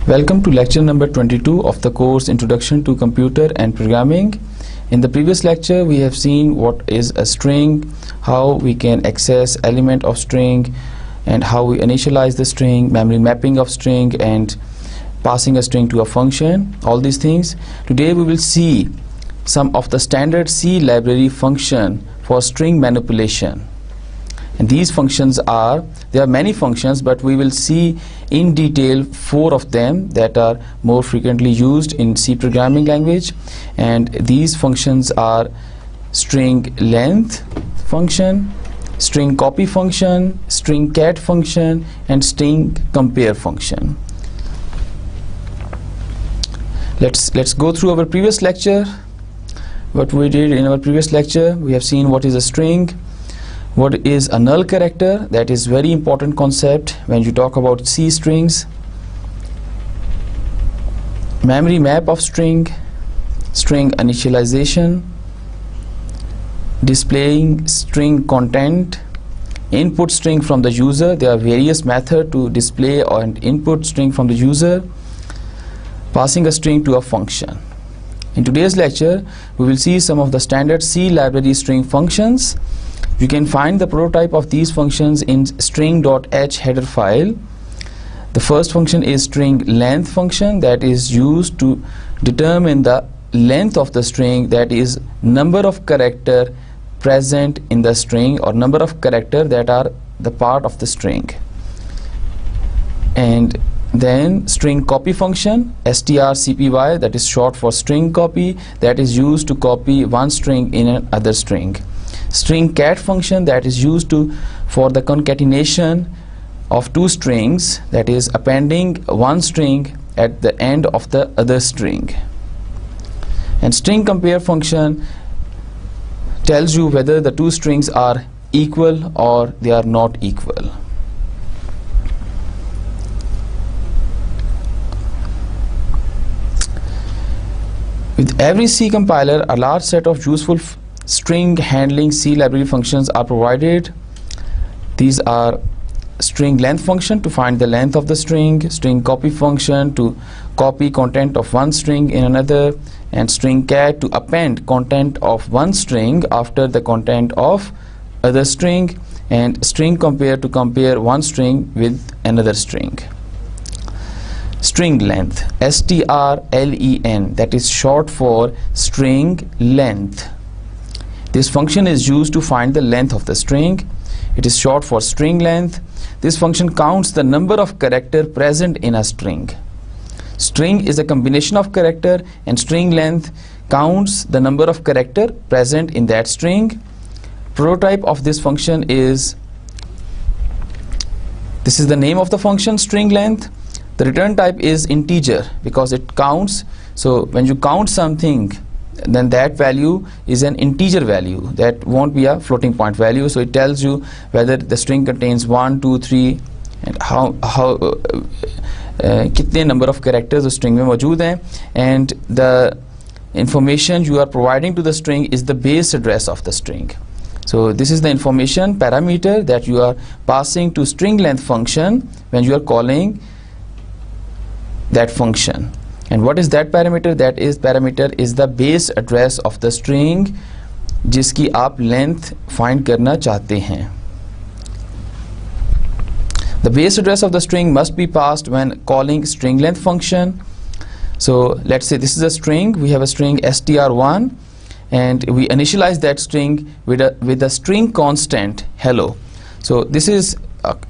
Welcome to lecture number 22 of the course Introduction to Computer and Programming. In the previous lecture we have seen what is a string, how we can access element of string, and how we initialize the string, memory mapping of string, and passing a string to a function, all these things. Today we will see some of the standard C library function for string manipulation. And these functions are, there are many functions, but we will see in detail 4 of them that are more frequently used in C programming language. And these functions are string length function, string copy function, StringCat function, and string compare function. Let's go through our previous lecture. What we did in our previous lecture, we have seen what is a string, what is a null character. That is very important concept when you talk about C strings. Memory map of string, string initialization, displaying string content, input string from the user. There are various methods to display and input string from the user, passing a string to a function. In today's lecture we will see some of the standard C library string functions. You can find the prototype of these functions in string.h header file. The first function is string length function, that is used to determine the length of the string, that is number of character present in the string or number of character that are the part of the string. And then string copy function, strcpy, that is short for string copy, that is used to copy one string in another string. StringCat function, that is used for the concatenation of two strings, that is appending one string at the end of the other string. And string compare function tells you whether the two strings are equal or they are not equal. With every C compiler, a large set of useful string handling C library functions are provided. These are string length function to find the length of the string, string copy function to copy content of one string in another, and StringCat to append content of one string after the content of other string, and string compare to compare one string with another string. String length, strlen, that is short for string length. This function is used to find the length of the string. It is short for string length. This function counts the number of characters present in a string. String is a combination of character, and string length counts the number of characters present in that string. Prototype of this function is, this is the name of the function, string length. The return type is integer because it counts. So when you count something, then that value is an integer value, that won't be a floating point value. So it tells you whether the string contains 1, 2, 3 and how kitne number of characters the string mein maujood hain, and the information you are providing to the string is the base address of the string. So this is the information parameter that you are passing to string length function when you are calling that function. And what is that parameter? That is parameter is the base address of the string जिसकी आप length find करना चाहते हैं. The base address of the string must be passed when calling string length function. So let's say this is a string. We have a string str1, and we initialize that string with a string constant hello. So this is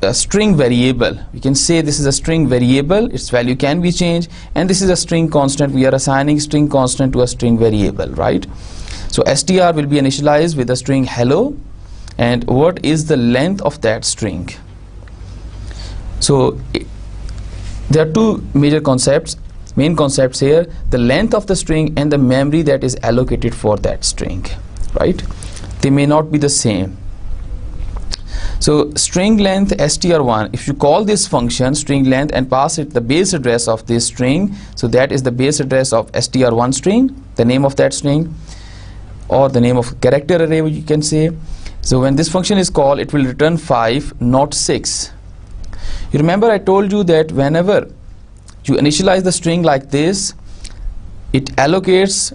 a string variable. We can say this is a string variable, its value can be changed, and this is a string constant. We are assigning string constant to a string variable, right? So str will be initialized with the string hello, and what is the length of that string? So there are two major concepts, main concepts here: the length of the string and the memory that is allocated for that string, right? They may not be the same. So string length str1, if you call this function string length and pass it the base address of this string, so that is the base address of str1 string, the name of that string, or the name of character array you can say. So when this function is called, it will return 5, not 6. You remember I told you that whenever you initialize the string like this, it allocates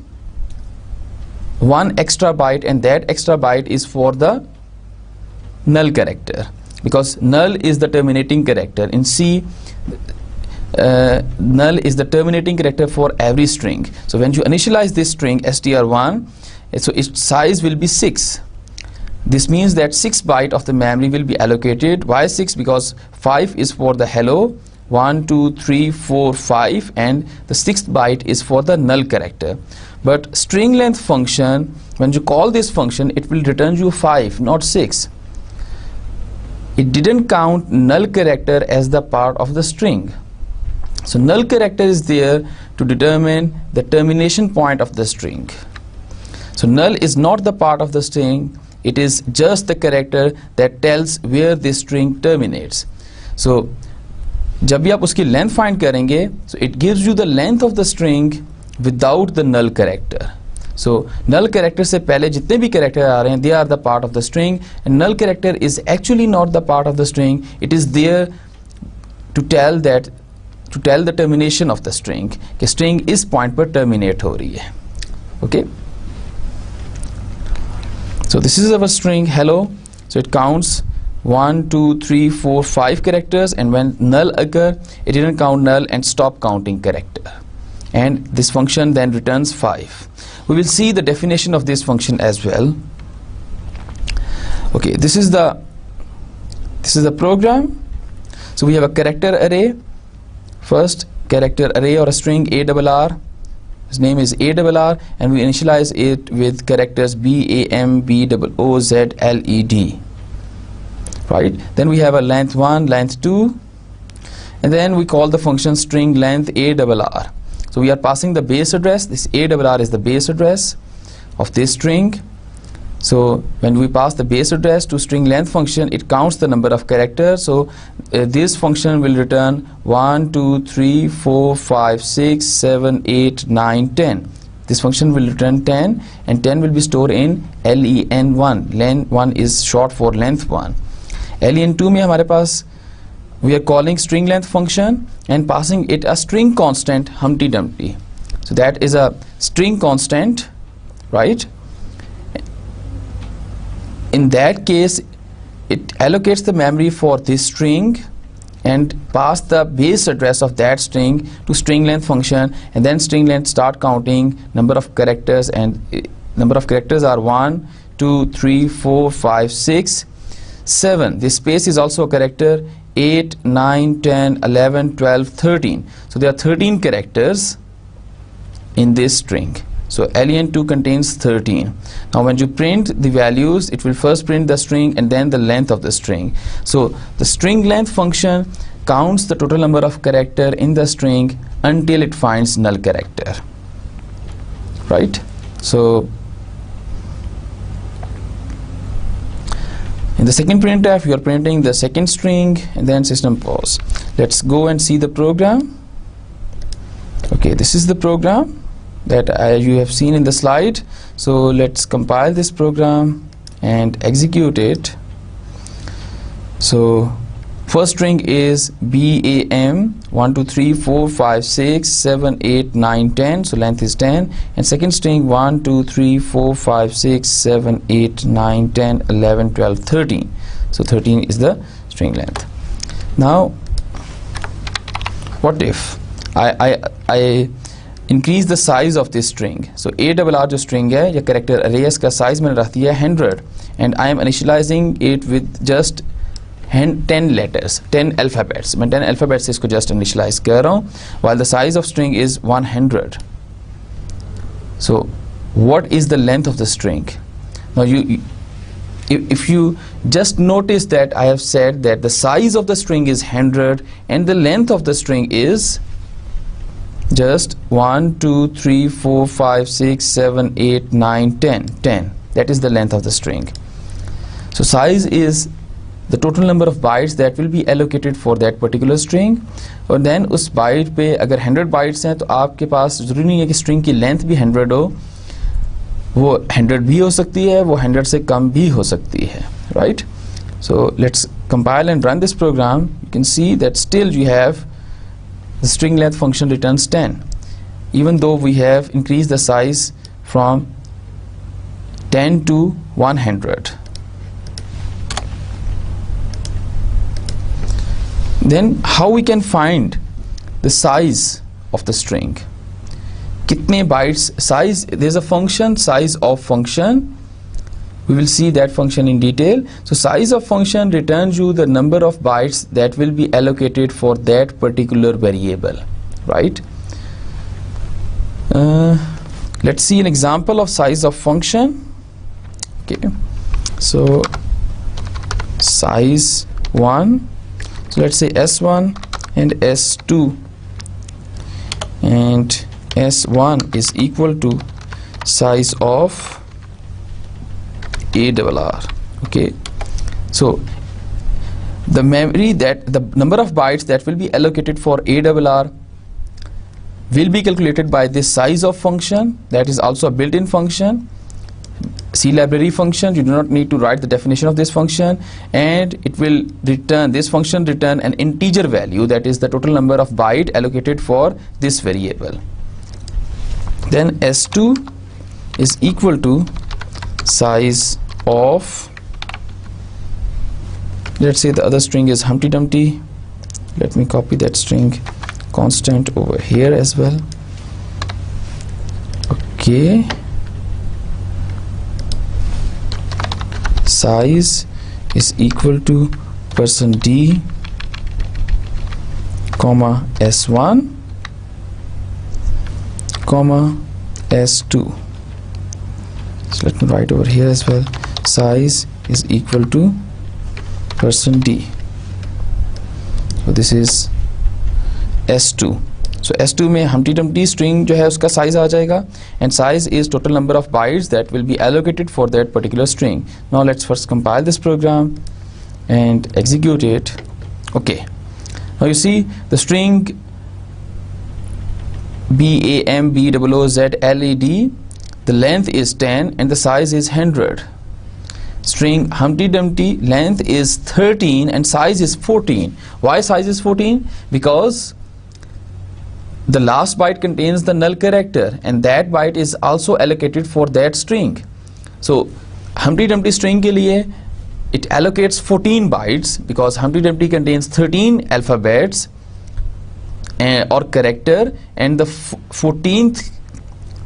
one extra byte, and that extra byte is for the null character, because null is the terminating character. In C, null is the terminating character for every string. So when you initialize this string str1, so its size will be 6. This means that 6 byte of the memory will be allocated. Why 6? Because 5 is for the hello, 1 2 3 4 5, and the 6th byte is for the null character. But string length function, when you call this function, it will return you 5, not 6. It didn't count null character as the part of the string. So null character is there to determine the termination point of the string. So null is not the part of the string, it is just the character that tells where this string terminates. So जब भी आप उसकी length find करेंगे, so it gives you the length of the string without the null character. So null character से पहले जितने भी character आ रहे हैं, they are the part of the string, and null character is actually not the part of the string. It is there to tell the termination of the string, कि string इस point पर terminate हो रही है. Okay. So this is our string hello. So it counts 1 2 3 4 5 characters, and when null occur, it didn't count null and stop counting character, and this function then returns 5. We will see the definition of this function as well. Okay, this is the program. So we have a character array. First character array or a string ARR. His name is ARR, and we initialize it with characters BAM, BOOZ, LED. Right. Then we have a length 1, length 2, and then we call the function string length ARR. So we are passing the base address. This ARR is the base address of this string. So when we pass the base address to string length function, it counts the number of characters. So this function will return 1 2 3 4 5 6 7 8 9 10. This function will return 10, and 10 will be stored in len1. len1 is short for length 1. len2 में हमारे पास we are calling string length function and passing it a string constant Humpty Dumpty. So that is a string constant, right? In that case, it allocates the memory for this string and pass the base address of that string to string length function, and then string length start counting number of characters, and number of characters are 1 2 3 4 5 6 7. This space is also a character. 8 9 10 11 12 13. So there are 13 characters in this string. So len2 contains 13. Now when you print the values, it will first print the string and then the length of the string. So the string length function counts the total number of character in the string until it finds null character, right? So in the second printf, you are printing the second string and then system pause. Let's go and see the program. Okay, this is the program that you have seen in the slide. So let's compile this program and execute it. So first string is BAM 1 2 3 4 5 6 7 8 9 10. So length is 10. And second string 1 2 3 4 5 6 7 8 9 10 11 12 13. So 13 is the string length. Now what if I increase the size of this string? So ARR जो string है या character array, इसका size मैंने रख दिया 100, and I am initializing it with just 10 letters, 10 alphabets. मैं 10 alphabets से इसको just initialize कर रहा हूँ, while the size of string is 100. So what is the length of the string? Now if you just notice that I have said that the size of the string is 100 and the length of the string is just 1 2 3 4 5 6 7 8 9 10. That is the length of the string. So size is the total number of bytes that will be allocated for that particular string, और then उस byte पे अगर 100 bytes हैं तो आपके पास ज़रूरी नहीं है कि string की length भी 100 हो, वो 100 भी हो सकती है, वो 100 से कम भी हो सकती है, right? So let's compile and run this program. You can see that still you have the string length function returns 10, even though we have increased the size from 10 to 100. Then how we can find the size of the string? Kitne bytes size? There's a function, size of function. We will see that function in detail. So size of function returns you the number of bytes that will be allocated for that particular variable, right? Let's see an example of size of function. Okay, so size 1, so let's say S1 and S2, and S1 is equal to size of ARR. Okay, so the memory, that the number of bytes that will be allocated for ARR will be calculated by this size of function, that is also a built-in function, C library function. You do not need to write the definition of this function, and it will return, this function return an integer value, that is the total number of byte allocated for this variable. Then S2 is equal to size of, let's say the other string is Humpty Dumpty. Let me copy that string constant over here as well. Okay, size is equal to %d comma S1 comma S2. So let me write over here as well, size is equal to %d. So this is S2. So S2 में Humpty Dumpty string जो है उसका size आ जाएगा, and size is total number of bytes that will be allocated for that particular string. Now let's first compile this program and execute it. Okay, now you see the string BAMBOOZLED, the length is 10 and the size is 100. String Humpty Dumpty, length is 13 and size is 14. Why size is 14? Because the last byte contains the null character, and that byte is also allocated for that string. So Humpty Dumpty string के लिए it allocates 14 bytes because Humpty Dumpty contains 13 alphabets or character, and the 14th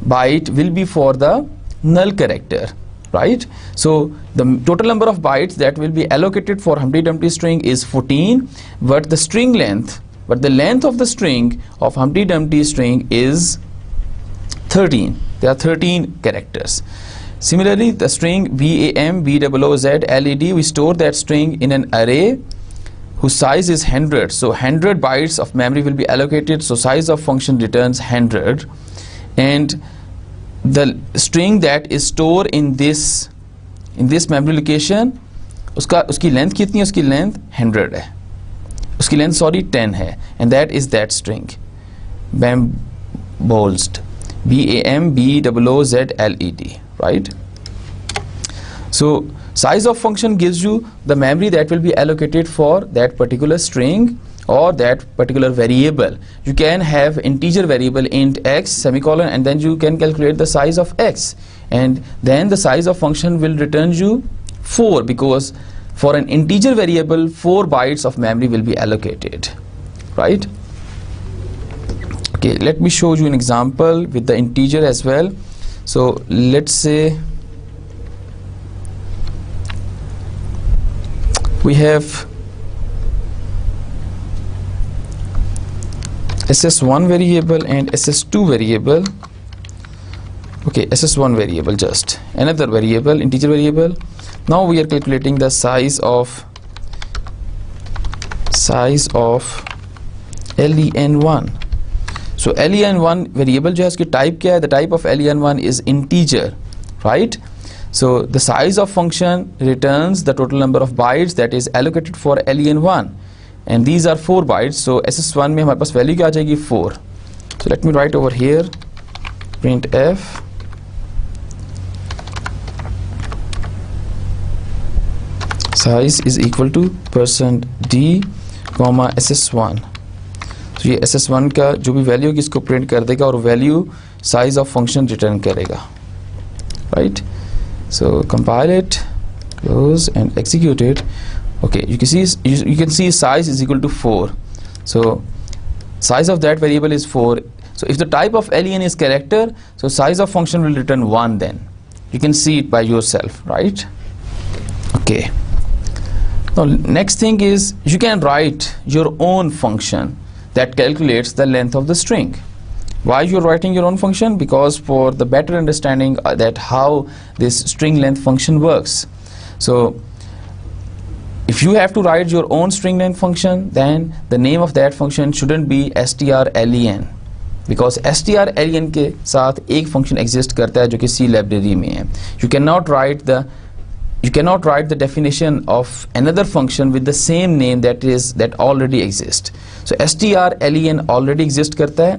byte will be for the null character, right? So the total number of bytes that will be allocated for Humpty Dumpty string is 14, but the string length, but the length of the string of Humpty Dumpty string is 13. There are 13 characters. Similarly, the string BAMBOOZLED, we store that string in an array whose size is 100. So 100 bytes of memory will be allocated. So size of function returns 100, and the string that is stored in this memory location, उसकी length कितनी है? उसकी length 100 है. उसकी length 10 है, and that is that string bamboozled, BAMBOOZLED, right? So size of function gives you the memory that will be allocated for that particular string or that particular variable. You can have integer variable int x semicolon, and then you can calculate the size of x, and then the size of function will return you 4, because for an integer variable 4 bytes of memory will be allocated, right? Okay, let me show you an example with the integer as well. So let's say we have SS1 variable and SS2 variable. Okay, SS1 variable, just another variable, integer variable. Now we are calculating the size of len1. So len1 variable जो है उसकी type क्या है? The type of len1 is integer, right? So the size of function returns the total number of bytes that is allocated for len1, and these are 4 bytes. So ss1 में हमारे पास value क्या आ जाएगी? 4. So let me write over here printf size is equal to %d comma ss1. तो ये SS1 का जो भी value होगी इसको प्रिंट कर देगा और value size of function return करेगा, right. So compile it, close and execute it. Okay, you can see size is equal to 4. So size of that variable is 4. So if the type of len is character, so size of function will return 1. Then you can see it by yourself, right? Okay. Now next thing is you can write your own function that calculates the length of the string. Why you're writing your own function? Because for the better understanding that how this string length function works. So if you have to write your own string length function, then the name of that function shouldn't be strlen, because strlen के साथ एक function exist करता है जो कि C library में है. You cannot write the definition of another function with the same name that already exists. So strlen already exist करता है,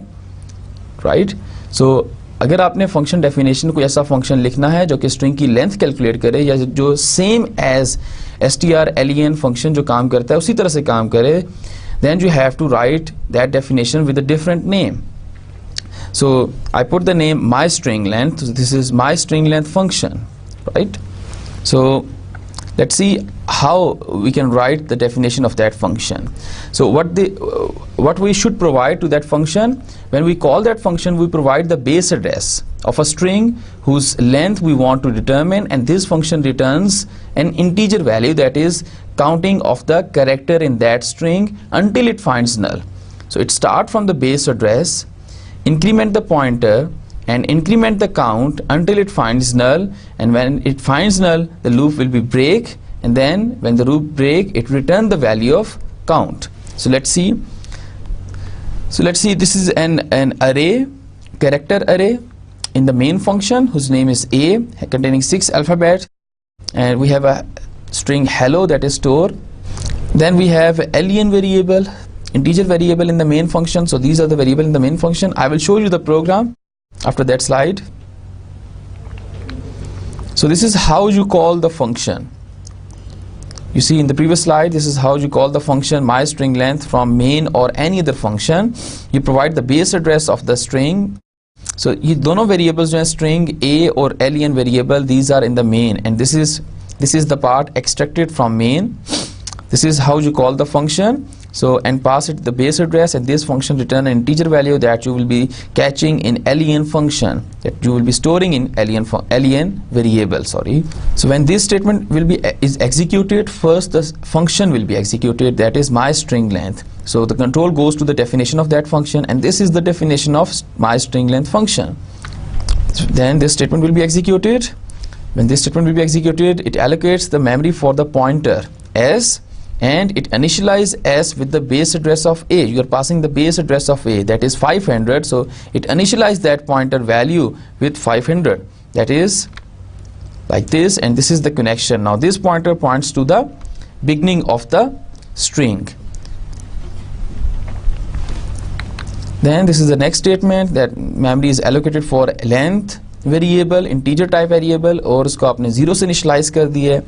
right? So अगर आपने फंक्शन डेफिनेशन को ऐसा फंक्शन लिखना है जो कि स्ट्रिंग की लेंथ कैलकुलेट करे या जो सेम एज strlen फंक्शन जो काम करता है उसी तरह से काम करे, then you have to write that definition with a different name. So I put the name my string length. So this is my string length function, right? So let's see how we can write the definition of that function. So what we should provide to that function, when we call that function, we provide the base address of a string whose length we want to determine, and this function returns an integer value, that is counting of the character in that string until it finds null. So it starts from the base address, increment the pointer and increment the count until it finds null, and when it finds null the loop will be break, and then when the loop break it return the value of count. So let's see this is an array, character array in the main function whose name is a, containing 6 alphabets, and we have a string hello that is store. Then we have len variable, integer variable in the main function. So these are the variable in the main function. I will show you the program after that slide. So this is how you call the function. You see in the previous slide, this is how you call the function my string length from main or any other function. You provide the base address of the string. So ये दोनों variables जो हैं string a और len variable, these are in the main, and this is the part extracted from main. This is how you call the function. So and pass it the base address, and this function return an integer value that you will be catching in len function, that you will be storing in len variable. Sorry. So when this statement is executed, first the function will be executed, that is my string length. So the control goes to the definition of that function, and this is the definition of my string length function. So then this statement will be executed. When this statement will be executed, it allocates the memory for the pointer s, and it initializes s with the base address of a. You are passing the base address of a, that is 500. So it initializes that pointer value with 500, that is like this, and this is the connection. Now this pointer points to the beginning of the string. Then this is the next statement, that memory is allocated for length variable, integer type variable, और उसको आपने 0 से initialize कर दिया.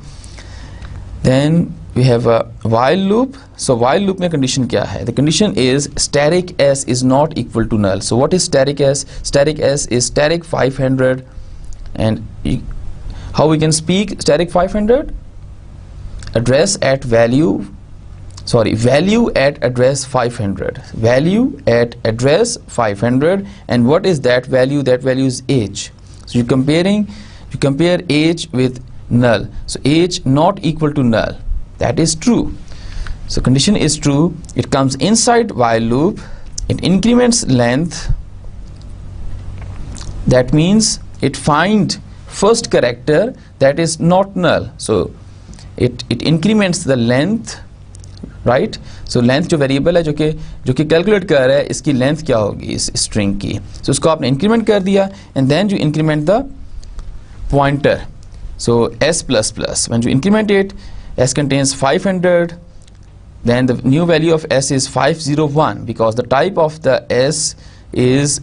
Then we have a while loop. So while loop में condition क्या है? The condition is static s is not equal to null. So what is static s? Static s is static 500, and how we can speak static 500? Value at address 500. Value at address 500, and what is that value? That value is age. So you compare age with null. So age not equal to null, that is true. So condition is true. It comes inside while loop. It increments length. That means it find first character that is not null. So it increments the length, right? So length जो variable है जो कि calculate कर रहा है, इसकी length क्या होगी इस string की. So उसको आपने increment कर दिया, and then you increment the pointer. So s plus plus, when you increment it, s contains 500, then the new value of s is 501, because the type of the s is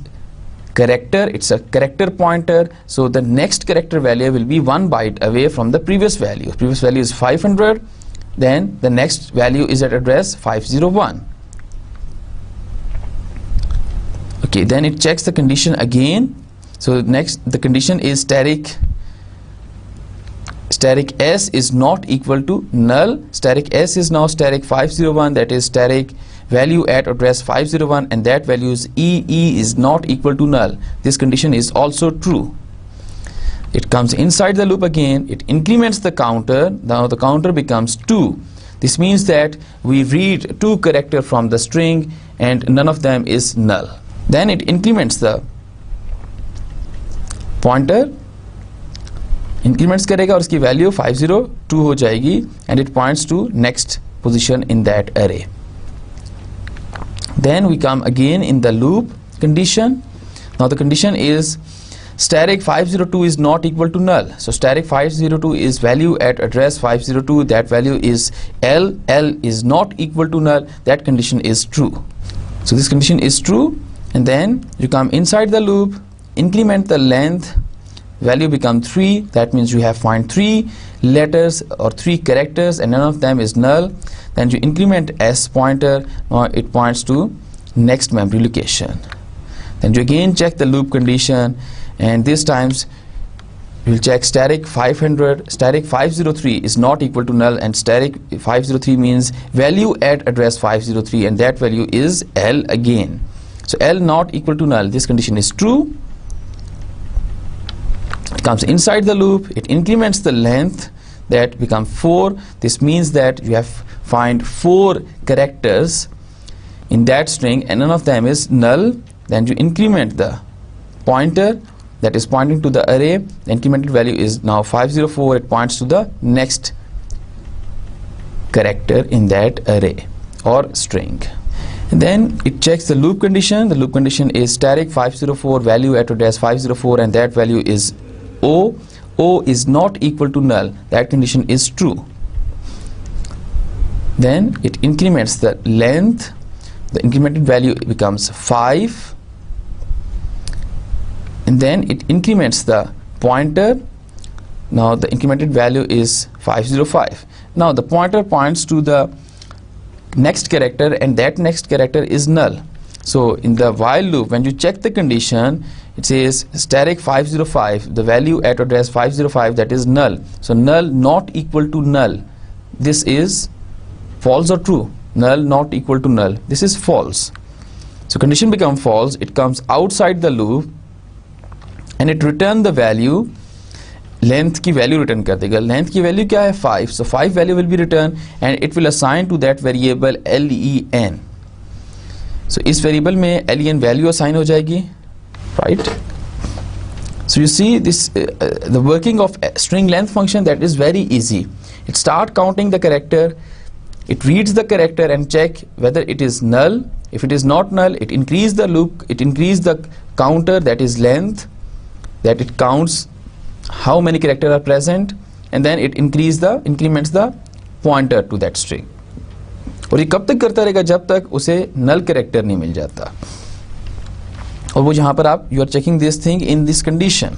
character, it's a character pointer. So the next character value will be 1 byte away from the previous value. Previous value is 500, then the next value is at address 501. Okay, then it checks the condition again. So next the condition is static S is not equal to null. Static S is now static 501, that is static value at address 501, and that value is E is not equal to null. This condition is also true. It comes inside the loop again, it increments the counter. Now the counter becomes 2. This means that we read 2 characters from the string and none of them is null. Then it increments the pointer, increments करेगा और उसकी value 502 हो जाएगी, and it points to next position in that array. Then we come again in the loop condition. Now the condition is static 502 is not equal to null. So static 502 is value at address 502, that value is L is not equal to null. That condition is true. So this condition is true, and then you come inside the loop, increment the length, value become 3. That means you have find 3 letters or 3 characters and none of them is null. Then you increment S pointer, now it points to next memory location. Then you again check the loop condition, and this times you will check static 503 is not equal to null, and static 503 means value at address 503, and that value is L again. So L not equal to null, this condition is true. It comes inside the loop, it increments the length, that become 4. This means that you have find 4 characters in that string and none of them is null. Then you increment the pointer, that is pointing to the array. The incremented value is now 504. It points to the next character in that array or string. And then it checks the loop condition. The loop condition is static 504 value at address 504, and that value is O. O is not equal to null. That condition is true. Then it increments the length. The incremented value becomes 5, and then it increments the pointer. Now the incremented value is 505. Now the pointer points to the next character, and that next character is null. So in the while loop, when you check the condition, it says static 505, the value at address 505, that is null. So null not equal to null, this is false or true? Null not equal to null, this is false. So condition becomes false. It comes outside the loop and it return the value, length की value return कर देगा. Length की value क्या है? 5. So 5 value will be returned and it will assign to that variable len. So इस variable में len value assign हो जाएगी, right? So you see this the working of string length function, that is very easy. It start counting the character, it reads the character and check whether it is null. If it is not null, it increase the loop, it increase the counter, that is length, that it counts how many characters are present, and then it increments the pointer to that string. और ये कब तक करता रहेगा? जब तक उसे null character नहीं मिल जाता. और वो जहाँ पर आप you are checking this thing in this condition.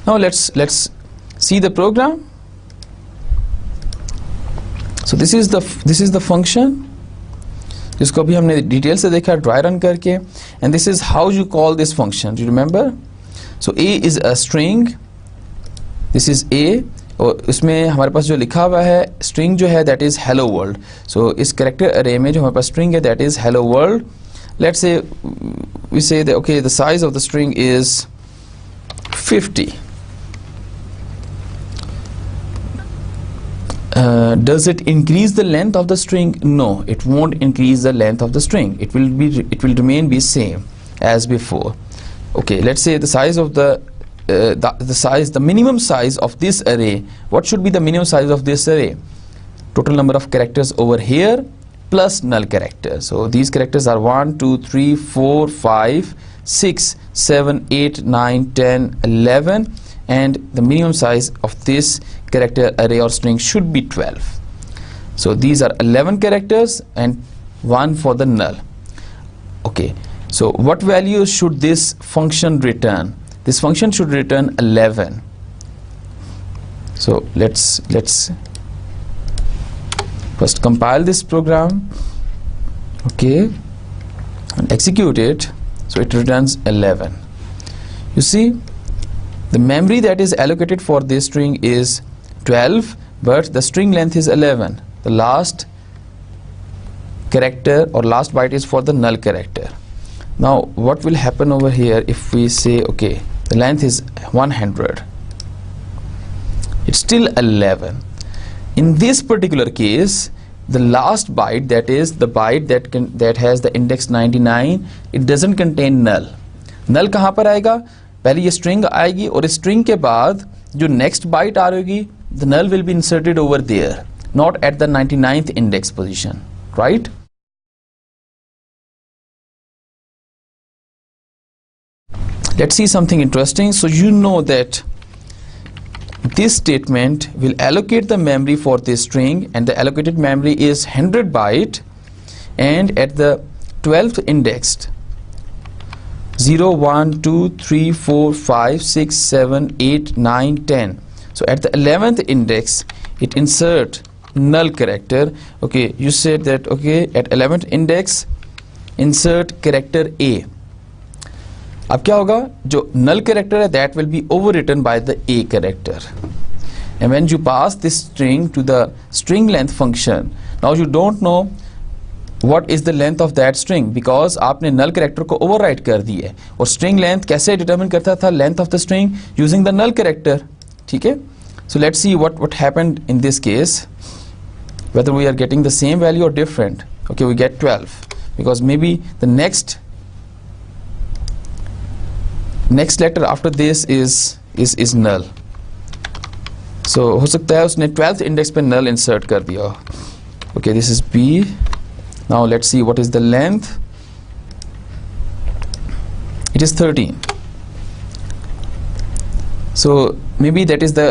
Now let's see the program. So this is the function जिसको अभी हमने डिटेल से देखा ड्राई रन करके, and this is how you call this function. Do you remember? So A is a string, this is A, और इसमें हमारे पास जो लिखा हुआ है string जो है that is hello world. So इस character array में जो हमारे पास string है that is hello world. Let's say we say that okay, the size of the string is 50. Does it increase the length of the string? No, it won't increase the length of the string. It will remain be same as before. Okay, let's say the size of the minimum size of this array. What should be the minimum size of this array? Total number of characters over here plus null characters. So these characters are 1 2 3 4 5 6 7 8 9 10 11, and the minimum size of this character array or string should be 12. So these are 11 characters and 1 for the null. Okay, so what value should this function return? This function should return 11. So let's first compile this program, okay, and execute it. so it returns 11. You see, the memory that is allocated for this string is 12, but the string length is 11. The last character or last byte is for the null character. Now what will happen over here if we say, okay, the length is 100, it's still 11. In this particular case, the last byte, that is the byte that has the index 99, it doesn't contain null. Null कहाँ पर आएगा? पहले ये string आएगी और string के बाद जो next byte आ रही होगी, the null will be inserted over there, not at the 99th index position, right? Let's see something interesting. So you know that this statement will allocate the memory for this string, and the allocated memory is 100 byte, and at the 12th indexed 0, 1, 2, 3, 4, 5, 6, 7, 8, 9, 10. So at the 11th index it insert null character. Okay, you said that, okay, at 11th index insert character A. अब क्या होगा? जो null character है, that will be overwritten by the A character, and when you pass this string to the string length function, now you don't know what is the length of that string because आपने null character को override कर दी है. और string length कैसे determine करता था? Length of the string using the null character. ठीक है? So let's see what happened in this case, whether we are getting the same value or different. Okay, we get 12 because maybe the next letter after this is null. So हो सकता है उसने 12th index पे null insert कर दिया. Okay, this is B. Now let's see what is the length. It is 13. So maybe that is the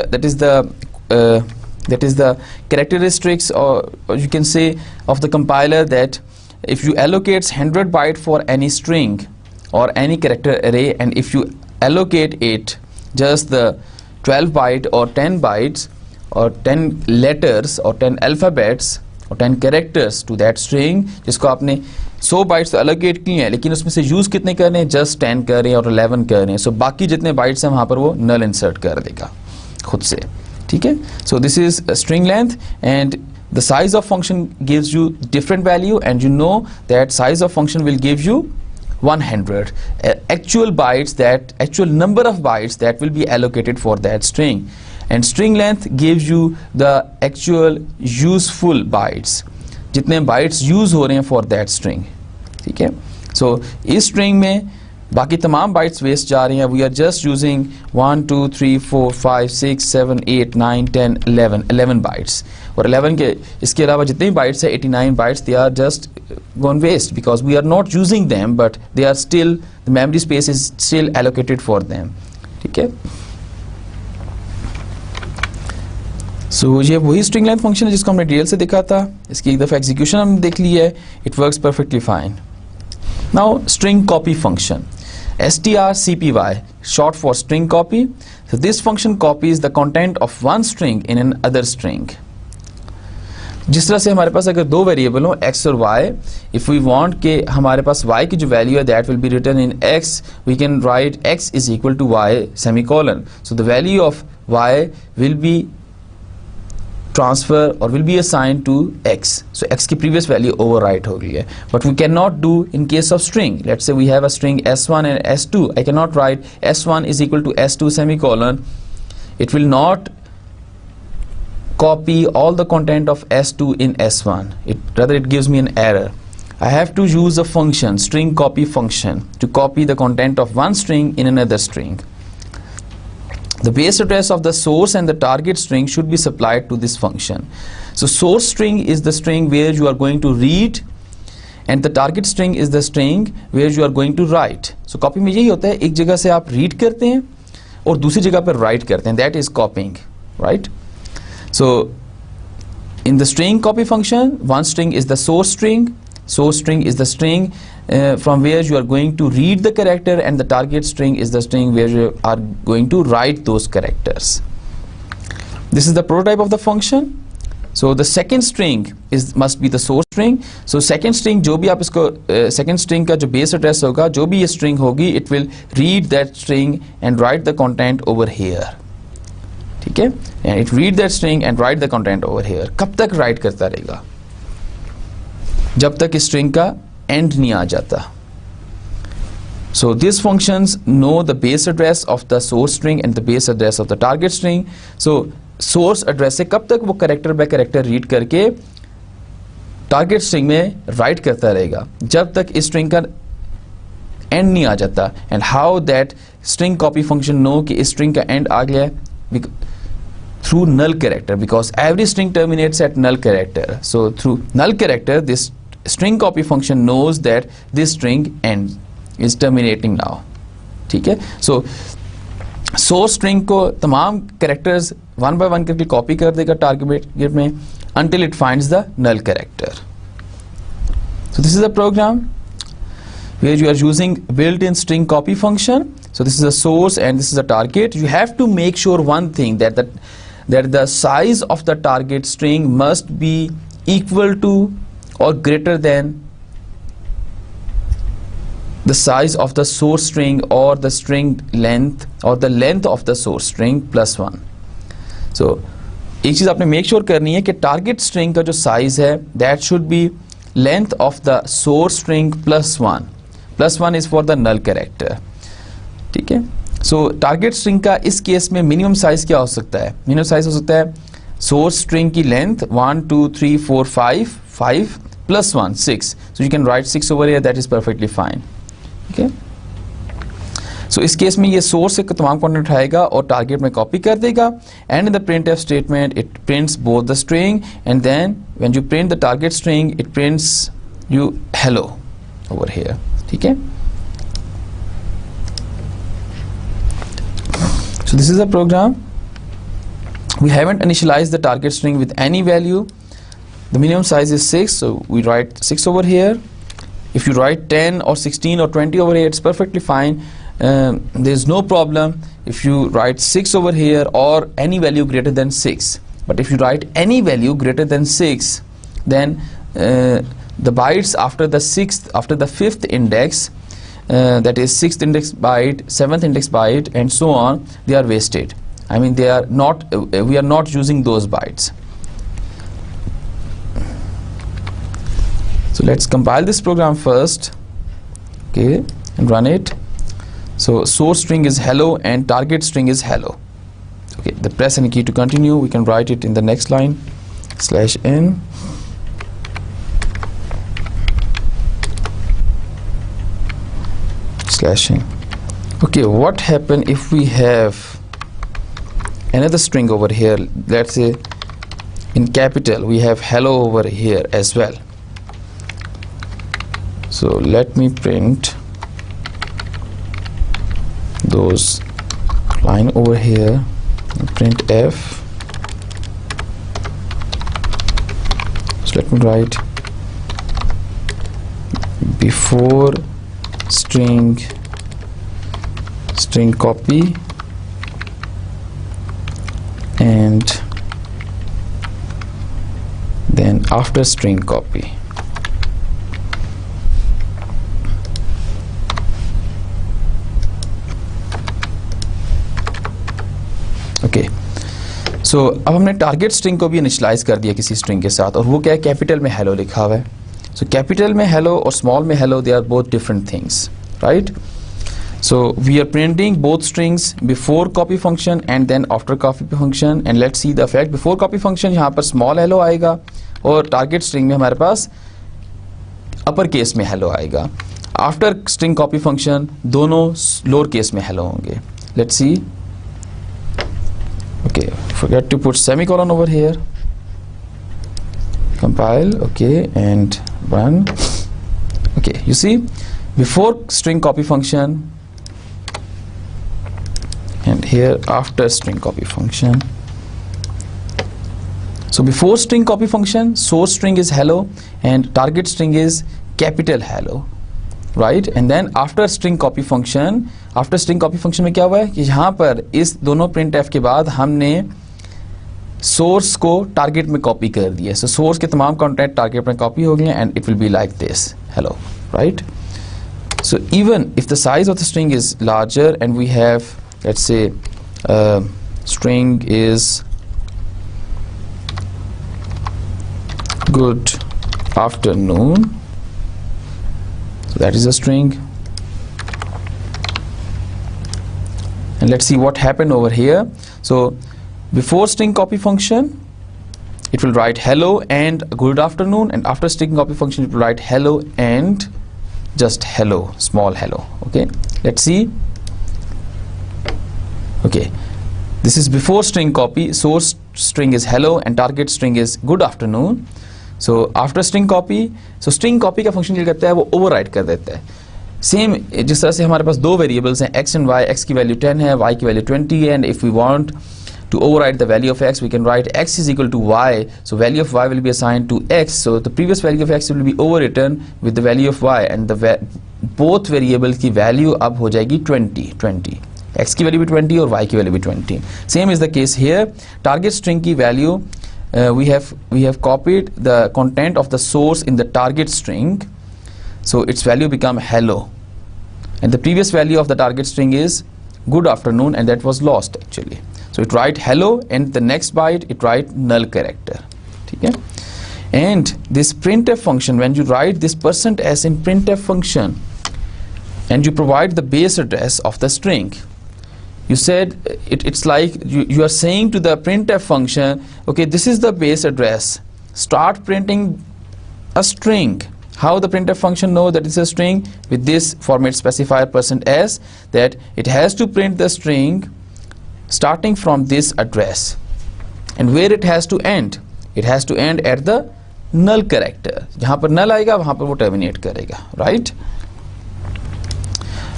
characteristics, or you can say, of the compiler, that if you allocate 100 byte for any string or any character array, and if you allocate it just the 12 byte or 10 bytes or 10 letters or 10 alphabets or 10 characters to that string, जिसको आपने 100 bytes तो allocate किए हैं, लेकिन उसमें से use कितने कर रहे हैं? just 10 कर रहे हैं और 11 कर रहे हैं. So बाकी जितने bytes हैं वहाँ पर वो null insert कर देगा खुद से. ठीक है? So this is a string length, and the size of function gives you different value, and you know that size of function will give you 100 actual bytes, that actual number of bytes that will be allocated for that string, and string length gives you the actual useful bytes, जितने bytes use हो रहे हैं for that string. ठीक है? So इस string में बाकी तमाम bytes waste जा रही हैं. We are just using 1, 2, 3, 4, 5, 6, 7, 8, 9, 10, 11 bytes. और 11 के इसके अलावा जितने भी bytes है 89 bytes, they are just gone waste because we are not using them, but they are still, the memory space is still allocated for them. ठीक है? So ये वही string length function है जिसको हमने डिटेल से देखा था. इसकी एक दफ़ा execution हमने देख ली है. It works perfectly fine. Now string copy function, strcpy, short for string copy. So this function copies the content of one string in another string. जिस तरह से हमारे पास अगर दो वेरिएबल हो x और y, if we want कि हमारे पास y की जो वैल्यू है that will be written in x, we can write x is equal to y semicolon. So the value of y will be transfer or will be assigned to x. So x की previous value overwrite हो गई है. But we cannot do in case of string. Let's say we have a string s1 and s2. I cannot write s1 is equal to s2 semicolon. It will not copy all the content of s2 in s1. Rather it gives me an error. I have to use a function, string copy function, to copy the content of one string in another string. The base address of the source and the target string should be supplied to this function. So source string is the string where you are going to read, and the target string is the string where you are going to write. So copy में यही होता है, एक जगह से आप read करते हैं और दूसरी जगह पर write करते हैं. That is copying, right? So in the string copy function, one string is the source string. Source string is the string from where you are going to read the character, and the target string is the string where you are going to write those characters. This is the prototype of the function. So the second string must be the source string. So second string जो भी आप इसको second string का जो base address होगा, जो भी ये string होगी, it will read that string and write the content over here. ठीक है? And it read that string and write the content over here. कब तक write करता रहेगा? जब तक इस string का end नहीं आ जाता. So these functions know the base address of the source string and the base address of the target string. So source address से कब तक वो कैरेक्टर बाय कैरेक्टर रीड करके टारगेट स्ट्रिंग में राइट करता रहेगा, जब तक इस स्ट्रिंग का एंड नहीं आ जाता. And how that string copy function know कि इस स्ट्रिंग का एंड आ गया through null character, because every string terminates at null character. So through null character this string copy function knows that this string end is terminating now. ठीक है? So source string को तमाम characters one by one करके copy कर देगा target में until it finds the null character. So this is a program where you are using built-in string copy function. So this is a source and this is a target. You have to make sure one thing, that the size of the target string must be equal to or greater than the size of the source string or the string length or the length of the source string plus 1. So एक चीज आपने make sure करनी है कि target string का जो size है that should be length of the source string plus 1 is for the null character. ठीक है? सो टारगेट स्ट्रिंग का इस केस में मिनिमम साइज क्या हो सकता है? मिनिमम साइज हो सकता है सोर्स स्ट्रिंग की length 1 2 3 4 5 plus 1 6. So you can write 6 over here, that is perfectly fine. ठीक है? सो इस केस में ये सोर्स से तमाम कंटेंट उठाएगा और टारगेट में कॉपी कर देगा. And in the printf statement it prints both the string and then when you print the target string it prints you hello over here. ठीक है? So this is a program. We haven't initialized the target string with any value. The minimum size is 6, so we write 6 over here. If you write 10 or 16 or 20 over here, it's perfectly fine. There is no problem if you write 6 over here or any value greater than 6. But if you write any value greater than 6, then the bytes after the 5th index, that is 6th index byte, 7th index byte, and so on, they are wasted. I mean, they are not. We are not using those bytes. So let's compile this program first. Okay, and run it. So source string is hello and target string is hello. Okay, the press any key to continue. We can write it in the next line /n. /n. Okay, what happen if we have another string over here? Let's say in capital we have hello over here as well. So let me print those line over here, print f. So let me write before string copy and then after string copy. Okay, so अब हमने target string को भी initialise कर दिया किसी string के साथ, और वो क्या है? कैपिटल में हेलो लिखा हुआ है. सो कैपिटल में हेलो और स्मॉल में hello, they are both different things, right? So we are printing both strings before copy function and then after copy function. And let's see the effect. Before copy function यहाँ पर small hello आएगा और target string में हमारे पास upper case में hello आएगा. After string copy function दोनों lower case में हेलो होंगे. Let's see. Okay, forget to put semicolon over here. Compile, okay, and run. Okay, you see, before string copy function and here after string copy function. So before string copy function, source string is hello and target string is capital hello, right? And then after string copy function में क्या हुआ है कि यहाँ पर इस दोनों printf के बाद हमने सोर्स को टारगेट में कॉपी कर दिया. सो सोर्स के तमाम कंटेंट टारगेट में कॉपी हो गए and it will be like this, hello, right. So even if the size of the string is larger and we have, let's say, string is good afternoon, so that is a string, and let's see what happened over here. So before string copy function it will write hello and good afternoon, and after string copy function it will write hello and just hello, small hello. Okay, let's see. Okay, this is before string copy. Source string is hello and target string is good afternoon. So after string copy, so string copy का function क्या करता है, वो override कर देता है. Same जिस तरह से हमारे पास दो वेरिएबल्स हैं x and y, x की वैल्यू 10 है, y की वैल्यू 20 है, and if we want to override the value of x, we can write x is equal to y, so value of y will be assigned to x, so the previous value of x will be overwritten with the value of y, and the both variables की value अब हो जाएगी 20, x की value भी 20 और y की value भी 20. Same is the case here. Target string की value we have copied the content of the source in the target string, so its value become hello, and the previous value of the target string is good afternoon, and that was lost actually. So it write hello, and the next byte it write null character. Okay? And this printf function, when you write this %s in printf function and you provide the base address of the string, you said it's like you are saying to the printf function, okay, this is the base address, start printing a string. How the printf function know that it's a string? With this format specifier %s, that it has to print the string starting from this address, and where it has to end, it has to end at the null character. जहाँ पर null आएगा वहाँ पर वो terminate करेगा, right?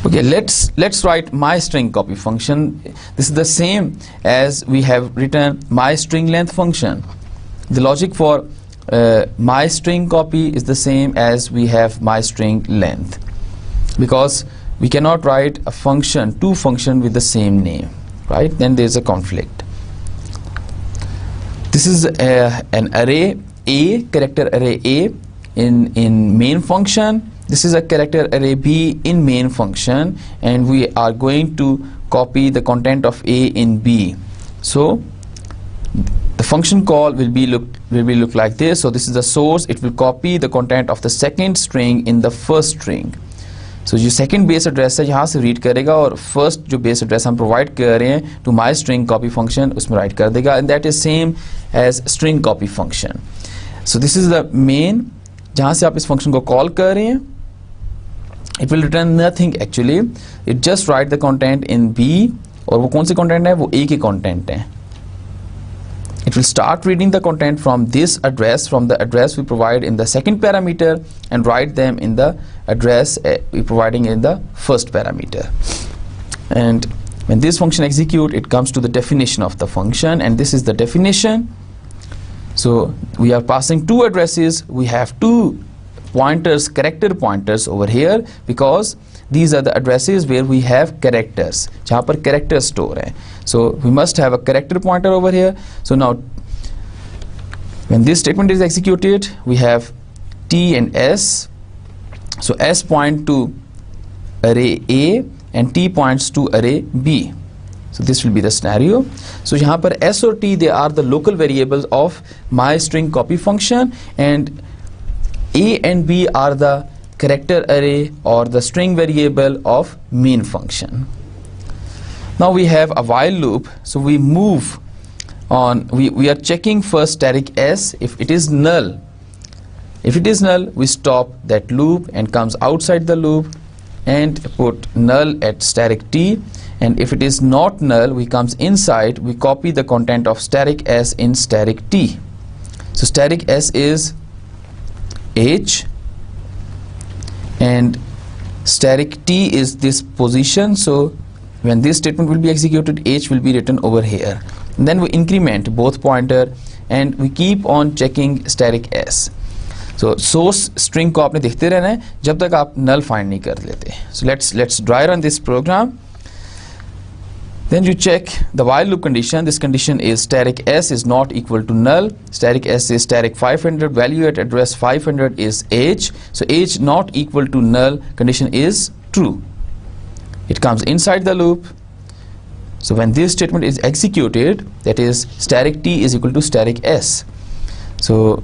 Okay, let's write my string copy function. This is the same as we have written my string length function. The logic for my string copy is the same as we have my string length, because we cannot write a function, two function with the same name, right? Then there is a conflict. This is an array A, character array A in main function. This is a character array B in main function, and we are going to copy the content of A in B. So the function call will be look like this. So this is the source. It will copy the content of the second string in the first string. So जो second base address है यहाँ से read करेगा, और first जो base address हम provide कर रहे हैं to my string copy function उसमें write कर देगा, and that is same as string copy function. So this is the main, जहाँ से आप इस function को call कर रहे हैं. It will return nothing actually. It just write the content in B, और वो कौन से content है, वो A के content है. It will start reading the content from this address, from the address we provide in the second parameter, and write them in the address we providing in the first parameter. And when this function execute, it comes to the definition of the function, and this is the definition. So we are passing two addresses. We have two pointers, character pointers over here, because these are the addresses where we have characters, जहाँ पर character store है. So we must have a character pointer over here. So now when this statement is executed, we have T and S. So S point to array A and T points to array B. So this will be the scenario. So यहाँ पर S or T, they are the local variables of my string copy function, and A and B are the character array or the string variable of main function. Now we have a while loop, so we move on. We are checking first static S. If it is null, we stop that loop and comes outside the loop and put null at static T. And if it is not null, we comes inside, we copy the content of static S in static T. So static S is H, and static T is this position. So when this statement will be executed, H will be written over here. And then we increment both pointer and we keep on checking static S. So source string को आपने देखते रहना है जब तक आप null find नहीं कर लेते. So let's dry run this program. Then you check the while loop condition. This condition is static s is not equal to null. Static s is static 500, value at address 500 is age. So age not equal to null condition is true. It comes inside the loop. So when this statement is executed, that is static t is equal to static s. So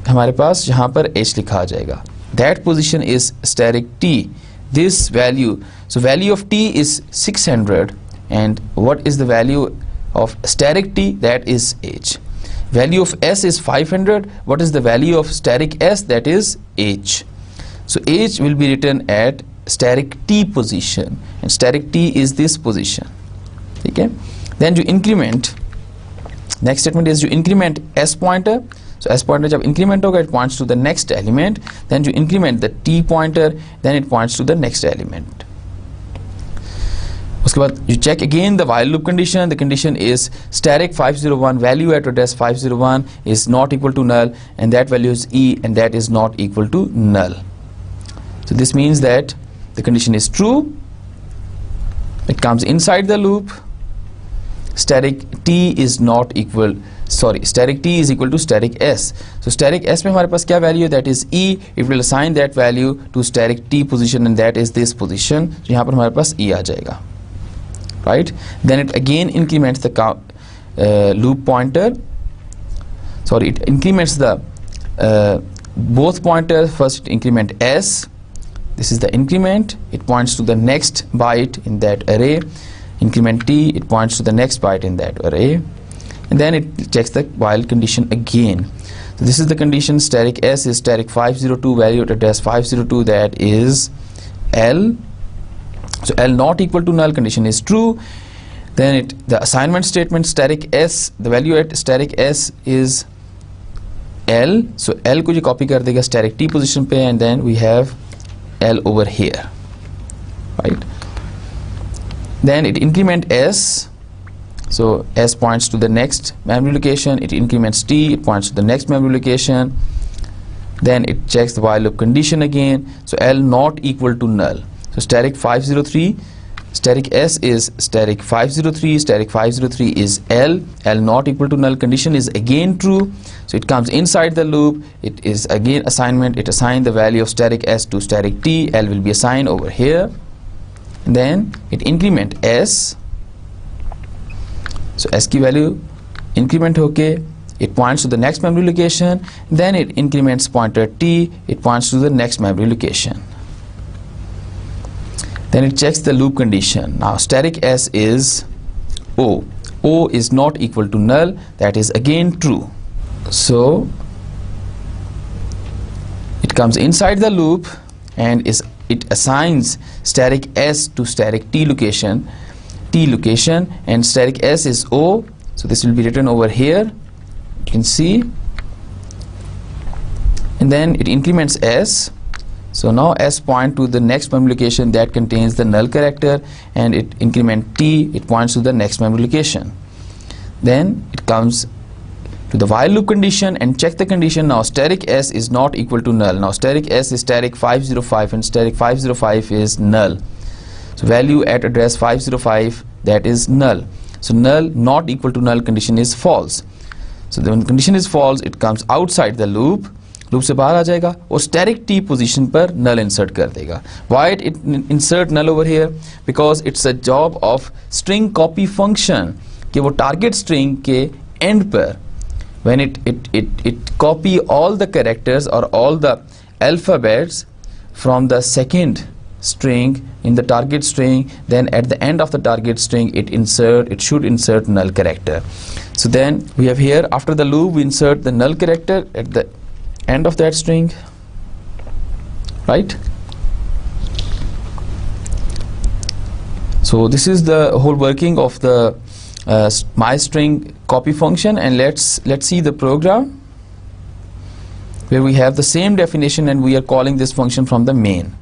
हमारे पास यहाँ पर h लिखा आ जाएगा. That position is static t. This value, so value of t is 600. And what is the value of static t? That is h. Value of s is 500. What is the value of static s? That is h. So h will be written at static t position, and static t is this position. Okay. Then you increment. Next statement is you increment s pointer. So s pointer जब increment होगा, it points to the next element. Then you increment the t pointer. Then it points to the next element. उसके बाद you check again the while loop condition. The condition is static 501, value at address 501 is not equal to null, and that value is e, and that is not equal to null. So this means that the condition is true. It comes inside the loop. Static t is not equal, sorry, static t is equal to static s. So static s में हमारे पास क्या value है? That is e. It will assign that value to static t position, and that is this position. So यहाँ पर हमारे पास e आ जाएगा. Right? Then it again increments the loop pointer. Sorry, it increments the both pointers. First it increment s. This is the increment. It points to the next byte in that array. Increment t, it points to the next byte in that array. And then it checks the while condition again. So this is the condition. Static s is static 502, value at address 502, that is l. So L not equal to null condition is true. Then the assignment statement static s, the value at static s is L. So L को जो copy कर देगा static t position पे, and then we have L over here, right? Then it increment s. So s points to the next memory location. It increments t. It points to the next memory location. Then it checks the while loop condition again. So L not equal to null. So static 503, static s is static 503, static 503 is L, L not equal to null condition is again true. So it comes inside the loop. It is again assignment. It assigned the value of static s to static t. L will be assigned over here. And then it increment s. So s की value increment होके it points to the next memory location. Then it increments pointer t. It points to the next memory location. Then it checks the loop condition. Now static s is O. O is not equal to null. That is again true. So it comes inside the loop and it assigns static s to static t location, and static s is O. So this will be written over here. You can see. And then it increments s. So now s point to the next memory location that contains the null character, and it increment t, it points to the next memory location. Then it comes to the while loop condition and check the condition. Now static s is not equal to null. Now static s is static 505, and static 505 is null. So value at address 505, that is null. So null not equal to null condition is false. So when the condition is false, it comes outside the loop. Loop से बाहर आ जाएगा और static t position पर null insert कर देगा. Why it insert null over here? Because it's a job of string copy function कि वो target string के end पर when it copy all the characters or all the alphabets from the second string in the target string, then at the end of the target string it should insert null character. So then we have here, after the loop we insert the null character at the end of that string, right? So this is the whole working of the myString copy function, and let's see the program where we have the same definition and we are calling this function from the main.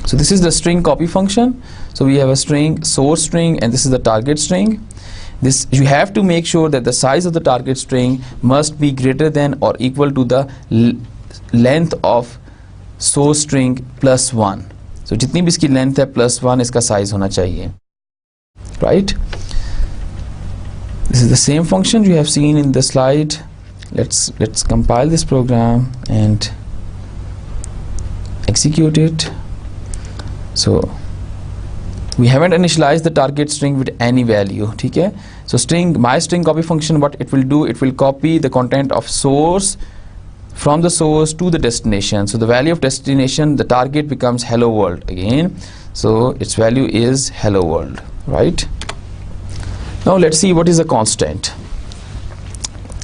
So this is the string copy function. So we have a string, source string, and this is the target string. This, you have to make sure that the size of the target string must be greater than or equal to the length of source string plus 1. So जितनी भी इसकी length है +1 इसका size होना चाहिए, right? This is the same function you have seen in the slide. Let's compile this program and execute it. So we haven't initialized the target string with any value, ठीक है? So my string copy function, what it will do, it will copy the content of source from the source to the destination. So the value of destination, the target becomes hello world again. So its value is hello world, right? Now let's see what is a constant.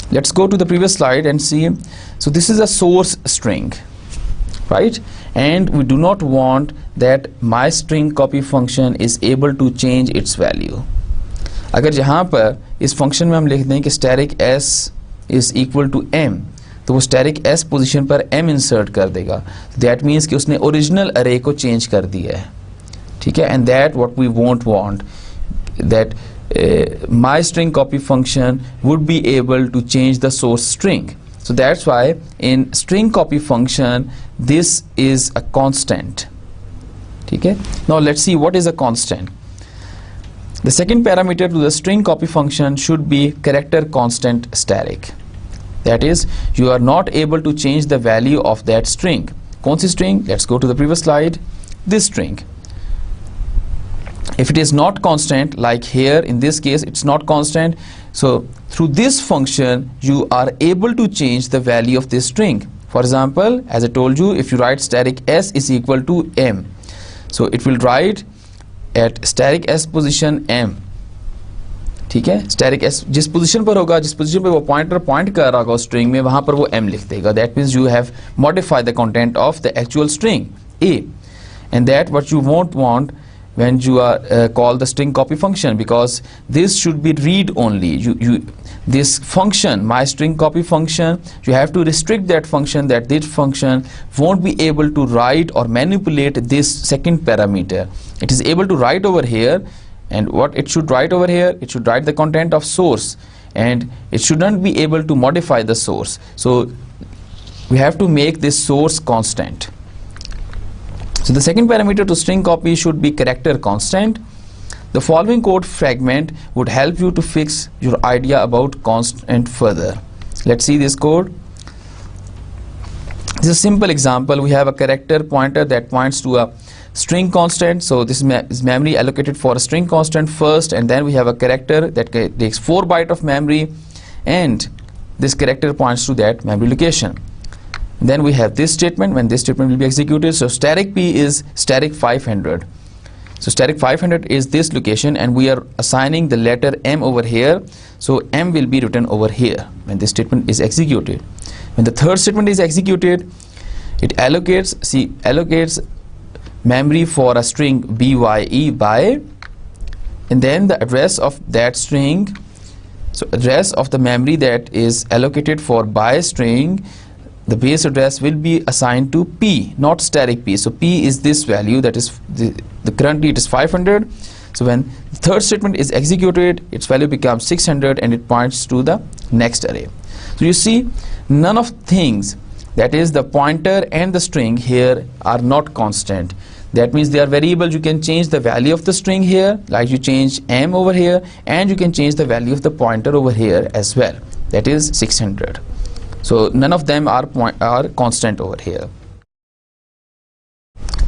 Let's go to the previous slide and see. So this is a source string, right? And we do not want that my string copy function is able to change its value. अगर यहाँ पर इस function में हम लिख दें कि static s is equal to m, तो वो static s पोजीशन पर m इंसर्ट कर देगा. That means कि उसने ओरिजिनल अरे को चेंज कर दिया है, ठीक है? And that what we won't want, that my string copy function would be able to change the source string. So that's why in string copy function this is a constant. Okay, now let's see what is a constant. The second parameter to the string copy function should be character constant static. That is, you are not able to change the value of that string. कौन सी string? Let's go to the previous slide. This string. If it is not constant, like here in this case it's not constant, so through this function you are able to change the value of this string. For example, as I told you, if you write static s is equal to m, so it will write at static s position m, ठीक है? static s जिस position पर होगा, जिस position पे वो pointer point कर रहा होगा string में, वहाँ पर वो m लिख देगा. That means you have modified the content of the actual string a, and that what you won't want when you are call the string copy function, because this should be read only. This function, my string copy function, you have to restrict that function, that this function won't be able to write or manipulate this second parameter. It is able to write over here, and what it should write over here, it should write the content of source, and it shouldn't be able to modify the source. So we have to make this source constant. So the second parameter to string copy should be character constant. The following code fragment would help you to fix your idea about constant further. Let's see this code. This is a simple example. We have a character pointer that points to a string constant. So this is memory allocated for a string constant first, and then we have a character that takes 4 bytes of memory, and this character points to that memory location. Then we have this statement, when this statement will be executed. So static p is static 500. So static 500 is this location, and we are assigning the letter m over here. So m will be written over here when this statement is executed. When the third statement is executed, it allocates memory for a string bye by, and then the address of that string, so address of the memory that is allocated for by string, the base address will be assigned to p, not static p. So p is this value, that is the currently it is 500. So when the third statement is executed, its value becomes 600, and it points to the next array. So you see, none of things, that is the pointer and the string here, are not constant. That means they are variables. You can change the value of the string here, like you change m over here, and you can change the value of the pointer over here as well, that is 600. So none of them are constant over here.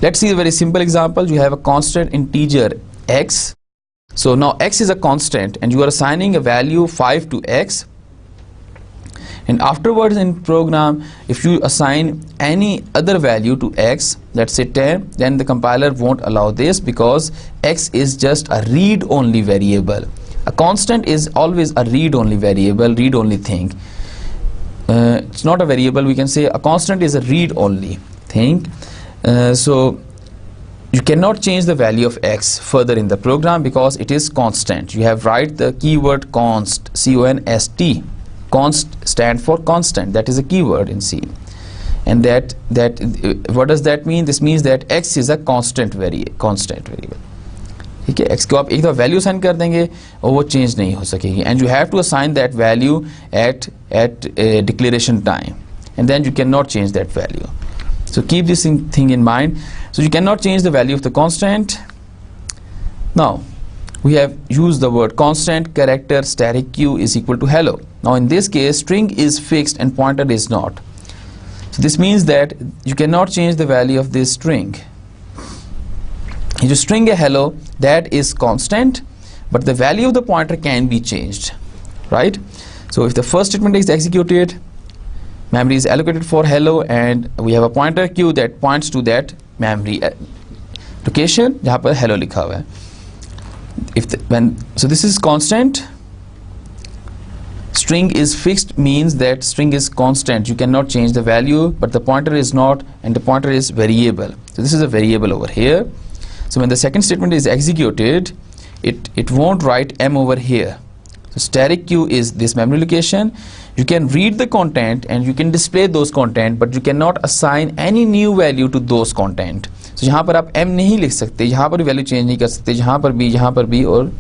Let's see a very simple example. You have a constant integer x. So now x is a constant, and you are assigning a value 5 to x. And afterwards in program, if you assign any other value to x, let's say 10, then the compiler won't allow this, because x is just a read-only variable. A constant is always a read-only variable, read-only thing. It's not a variable. We can say a constant is a read-only thing. So you cannot change the value of x further in the program, because it is constant. You have write the keyword const, C-O-N-S-T. Const stand for constant. That is a keyword in C. And that what does that mean? This means that x is a constant variable. ठीक है, x को आप एक दफा value assign कर देंगे और वो चेंज नहीं हो सकेगी, and you have to assign that value at declaration time, and then you can not change that value. So keep this thing in mind. So you cannot change the value of the constant. Now we have used the word constant character static q is equal to hello. Now in this case string is fixed and pointer is not. So this means that you cannot change the value of this string. If you string a hello, that is constant, but the value of the pointer can be changed, right? So if the first statement is executed, memory is allocated for hello and we have a pointer q that points to that memory location जहाँ पर hello लिखा हुआ है. So this is constant. String is fixed means that string is constant, you cannot change the value, but the pointer is not, and the pointer is variable. So this is a variable over here. So when the second statement is executed, it won't write m over here. So static q is this memory location. You can read the content and you can display those content, but you cannot assign any new value to those content. So यहाँ पर आप m नहीं लिख सकते, यहाँ पर value change नहीं कर सकते, यहाँ पर भी और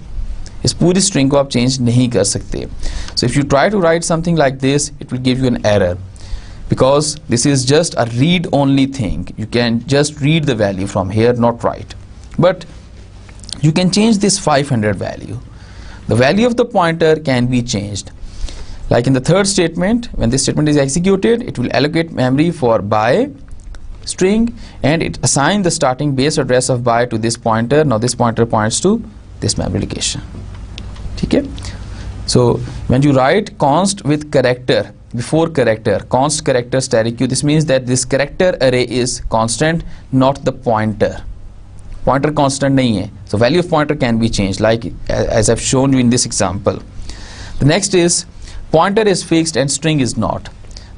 इस पूरी स्ट्रिंग को आप चेंज नहीं कर सकते. So if you try to write something like this, it will give you an error because this is just a read only thing. You can just read the value from here, not write. But you can change this 500 value. The value of the pointer can be changed. Like in the third statement, when this statement is executed, it will allocate memory for by string and it assign the starting base address of by to this pointer. Now this pointer points to this memory location. Okay? So when you write const with character before character, const character static q, this means that this character array is constant, not the pointer. Pointer constant nahi hai. So value of pointer can be changed, like as I've shown you in this example. The next is pointer is fixed and string is not.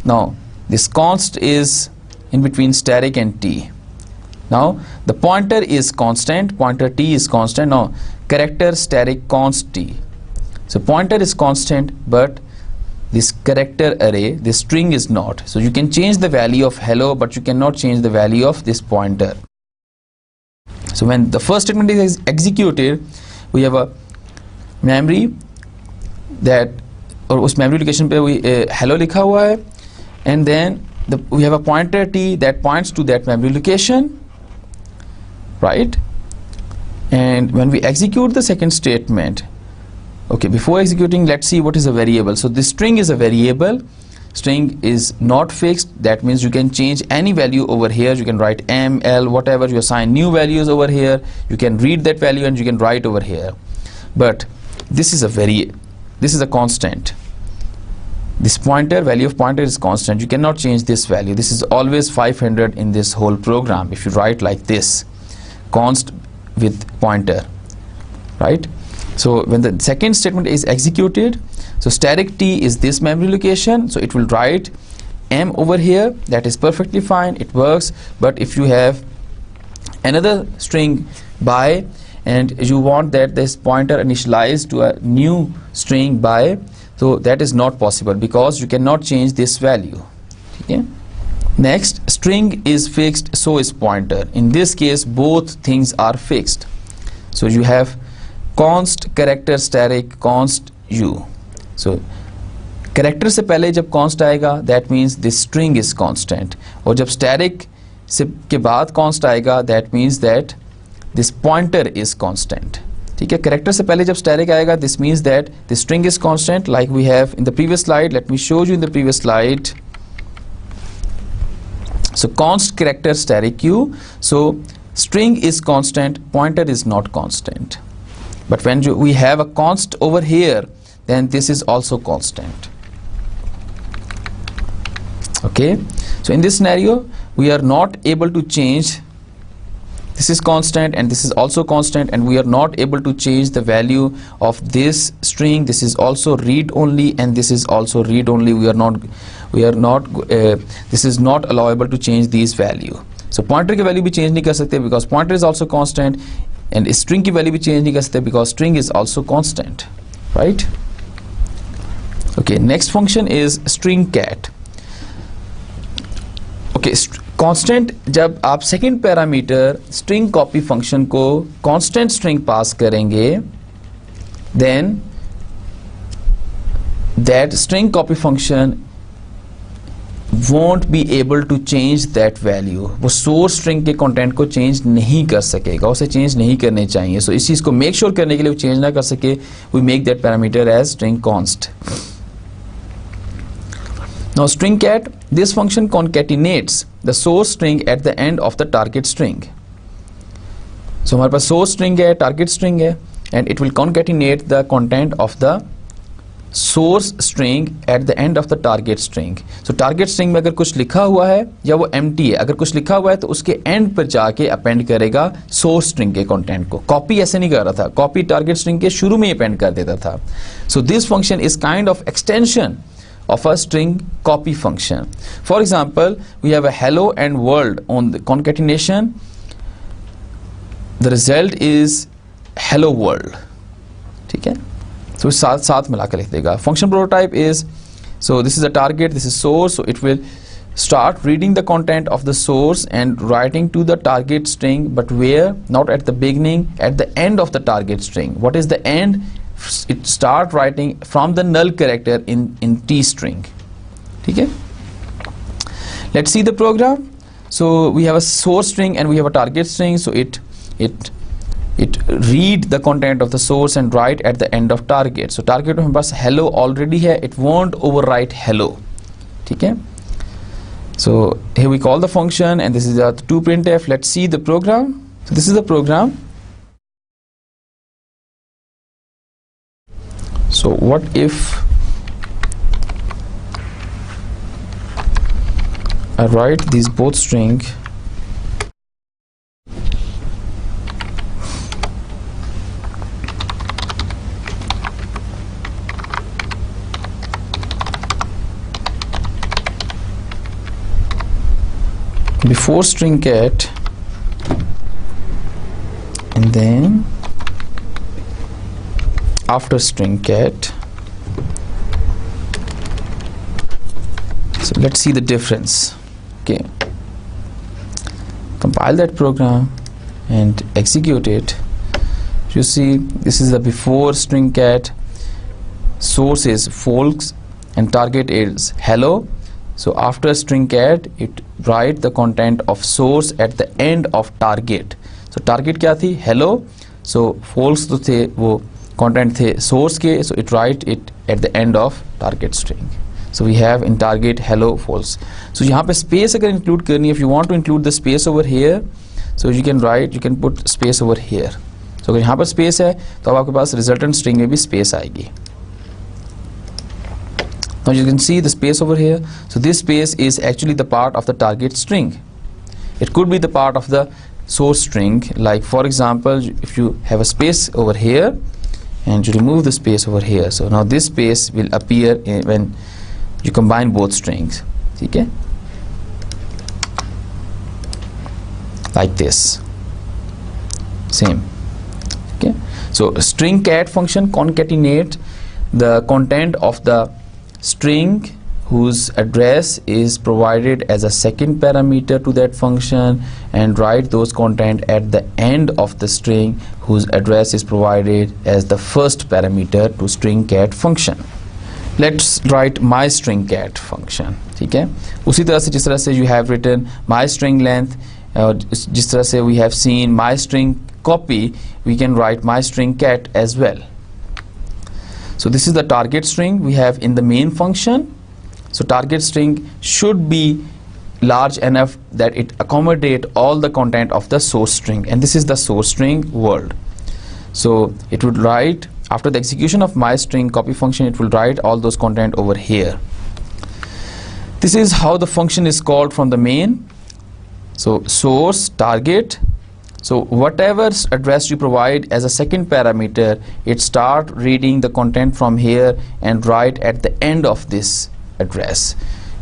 Now this const is in between static and t. Now the pointer is constant, pointer t is constant. Now character static const t. So pointer is constant, but this character array, this string is not. So you can change the value of hello, but you cannot change the value of this pointer. So when the first statement is executed, we have a memory that, और उस memory location पे we hello लिखा हुआ है, and then we have a pointer t that points to that memory location, right? And when we execute the second statement, okay, before executing, let's see what is a variable. So this string is a variable. String is not fixed. That means you can change any value over here. You can write m, l, whatever. You assign new values over here. You can read that value and you can write over here. But this is a constant. This pointer, value of pointer is constant. You cannot change this value. This is always 500 in this whole program. If you write like this, const with pointer, right? So when the second statement is executed, so static t is this memory location, so it will write m over here. That is perfectly fine, it works. But if you have another string by and you want that this pointer initialized to a new string by, so that is not possible because you cannot change this value. Okay? Next, string is fixed, so is pointer. In this case both things are fixed. So you have const character static const u. So character से पहले जब const आएगा, that means this string is constant. और जब static से के बाद const आएगा, that means that this pointer is constant. ठीक है, character से पहले जब static आएगा, this means that the string is constant, like we have in the previous slide. Let me show you in the previous slide. So const character static q. So string is constant, pointer is not constant. But when we have a const over here, then this is also constant. Okay, so in this scenario we are not able to change, this is constant and this is also constant, and we are not able to change the value of this string. This is also read only and this is also read only. This is not allowable to change these value. So pointer की value भी change नहीं कर सकते because pointer is also constant, and string की value भी change नहीं कर सकते because string is also constant, right? Okay, next function is StringCat. Okay, constant, जब आप second parameter string copy function को constant string pass करेंगे, then that string copy function won't be able to change that value. वो source string के content को change नहीं कर सकेगा, उसे change नहीं करने चाहिए. So इस चीज़ को make sure करने के लिए वो change ना कर सके, we make that parameter as string const. Now StringCat, this function concatenates the source string at the end of the target string. So हमारे पास source string है, target string है, and it will concatenate the content of the source string at the end of the target string. So target string में अगर कुछ लिखा हुआ है या वो empty है, अगर कुछ लिखा हुआ है तो उसके end पर जाके append करेगा source string के content को. Copy ऐसे नहीं कर रहा था, copy target string के शुरू में append कर देता था. So this function is kind of extension of a string copy function. For example, we have a hello and world on the concatenation. The result is hello world. ठीक है, so साथ मिला कर लिख देगा. Function prototype is, so this is the target, this is source, so it will start reading the content of the source and writing to the target string, but where? Not at the beginning, at the end of the target string. What is the end? It start writing from the null character in T string. Okay, let's see the program. So we have a source string and we have a target string. So it read the content of the source and write at the end of target. So target में हमारे पास hello already है, it won't overwrite hello. ठीक है, so here we call the function and this is the to printf. Let's see the program. So this is the program. So what if I write these both string before StringCat and then after StringCat. So let's see the difference. Okay, compile that program and execute it. You see, this is the before StringCat, source is false and target is hello. So after StringCat, it write the content of source at the end of target. So target क्या थी? Hello. So false तो थे वो content थे source के, so it write it at the end of target string. So we have in target hello false. So यहाँ पे space अगर include करनी, if you want to include the space over here, so you can write, you can put space over here. So अगर यहाँ पर space है तो अब आपके पास resultant string में भी space आएगी. Now you can see the space over here. So this space is actually the part of the target string. It could be the part of the source string. Like for example, if you have a space over here and you remove the space over here, so now this space will appear when you combine both strings. Okay, like this, same. Okay, so StringCat function concatenate the content of the string whose address is provided as a second parameter to that function and write those content at the end of the string whose address is provided as the first parameter to StringCat function. Let's write my StringCat function. ठीक है, उसी तरह से जिस तरह से you have written my string length, जिस तरह से we have seen my string copy, we can write my StringCat as well. So this is the target string we have in the main function. So target string should be large enough that it accommodate all the content of the source string, and this is the source string world. So it would write after the execution of my string copy function, it will write all those content over here. This is how the function is called from the main. So source target. So whatever address you provide as a second parameter, it start reading the content from here and write at the end of this address.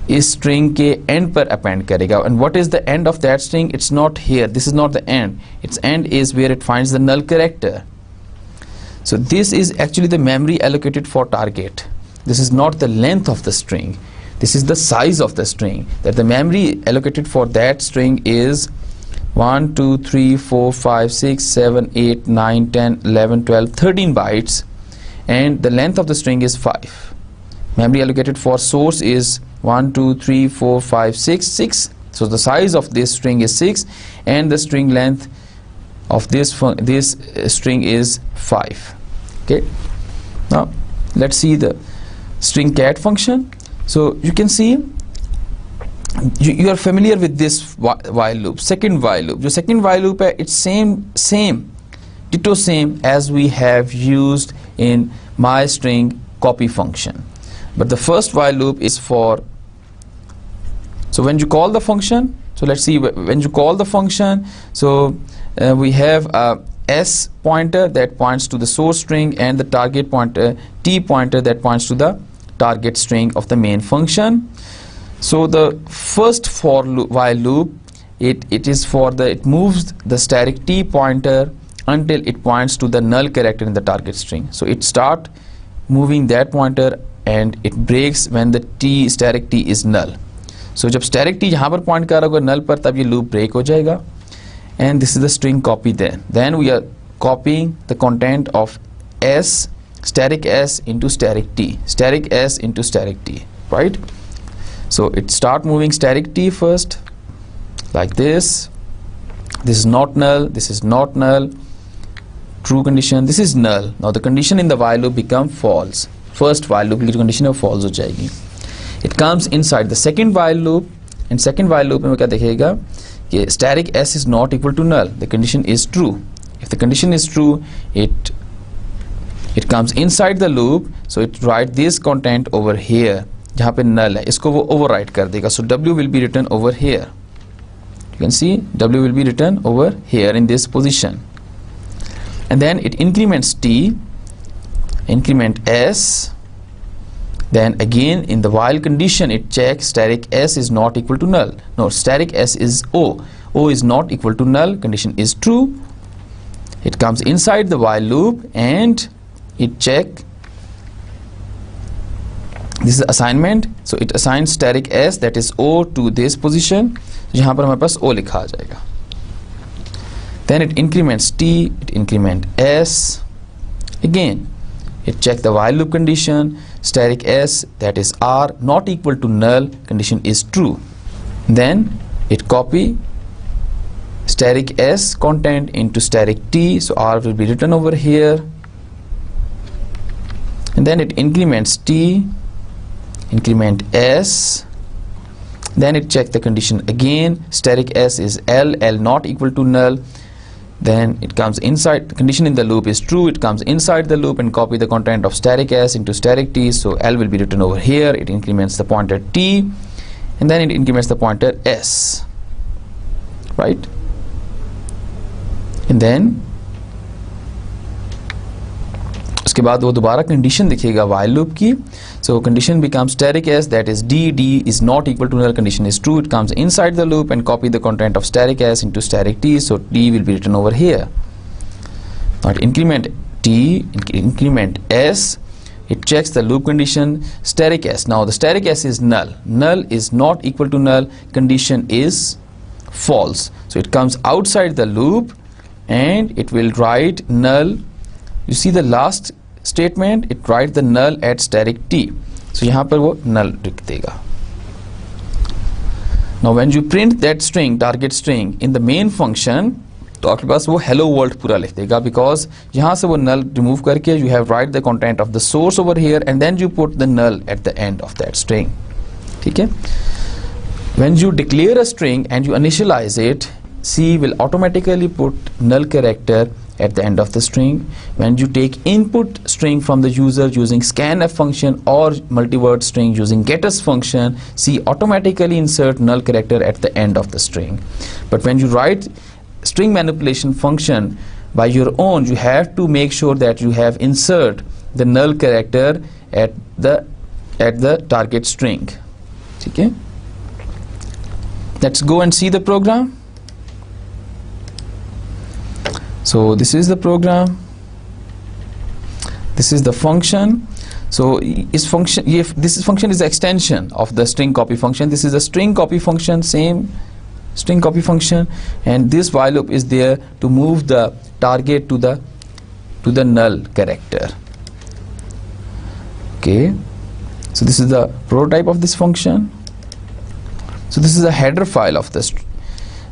इस string के end पर append करेगा. And what is the end of that string? It's not here. This is not the end. Its end is where it finds the null character. So this is actually the memory allocated for target. This is not the length of the string. This is the size of the string. That the memory allocated for that string is 1, 2, 3, 4, 5, 6, 7, 8, 9, 10, 11, 12, 13 bytes, and the length of the string is 5. Memory allocated for source is 1 2 3 4 5 6. So the size of this string is 6, and the string length of this string is 5. Okay, now let's see the StringCat function. So you can see you are familiar with this while loop, second while loop. The second while loop it's same ditto same as we have used in my string copy function, but the first while loop is for, so when you call the function, so let's see, when you call the function, so we have a s pointer that points to the source string, and the target pointer t pointer that points to the target string of the main function. So the first for loop, while loop, it moves the static t pointer until it points to the null character in the target string. So it start moving that pointer and it breaks when the static t is null. So जब static t यहाँ पर point कर रहा होगा null पर, तब ये loop break हो जाएगा. And this is the string copy there. Then we are copying the content of s, static s into static t, static s into static t, right? So it start moving static t first, like this. This is not null, this is not null, true condition, this is null. Now the condition in the while loop become false. First while loop की condition है false हो जाएगी. It comes inside the second while loop, and second while loop में क्या दिखेगा कि static s is not equal to null. The condition is true. If the condition is true, it comes inside the loop, so it write this content over here. जहाँ पे null है इसको वो overwrite कर देगा. So w will be written over here. You can see w will be written over here in this position, and then it increments t, increment s. Then again in the while condition it checks static s is not equal to null. No, static s is o. O is not equal to null. Condition is true. It comes inside the while loop and it check. This is assignment. So it assigns static s, that is o, to this position. यहाँ पर हमारे पास o लिखा आ जाएगा. Then it increments t, it increment s. Again it check the while loop condition, static s, that is r, not equal to null. Condition is true. Then it copy static s content into static t, so r will be written over here, and then it increments t, increment s. Then it check the condition again, static s is l, not equal to null. Then it comes inside, the condition in the loop is true, it comes inside the loop and copy the content of static s into static t, so l will be written over here. It increments the pointer t, and then it increments the pointer s, right? And then उसके बाद वो दोबारा condition दिखेगा while loop की. So condition becomes static s, that is d is not equal to null. Condition is true. It comes inside the loop and copy the content of static s into static t, so d will be written over here. Now increment t, increment s. It checks the loop condition, static s. Now the static s is null. Null is not equal to null. Condition is false. So it comes outside the loop and it will write null. You see the last statement, it writes the null at static t. So यहाँ पर वो null लिख देगा. Now when you print that string, target string, in the main function, तो आपके पास वो hello world पूरा लिख देगा, because यहाँ से वो null remove करके you have write the content of the source over here and then you put the null at the end of that string. ठीक है? When you declare a string and you initialize it, C will automatically put null character at the end of the string. When you take input string from the user using scanf function or multivert string using getters function, C automatically insert null character at the end of the string. But when you write string manipulation function by your own, you have to make sure that you have insert the null character at the target string. Okay? Let's go and see the program. So this is the program, this is the function. So this function is the extension of the string copy function. This is a string copy function, same string copy function, and this while loop is there to move the target to the null character. Okay, So this is the prototype of this function. So this is a header file of this.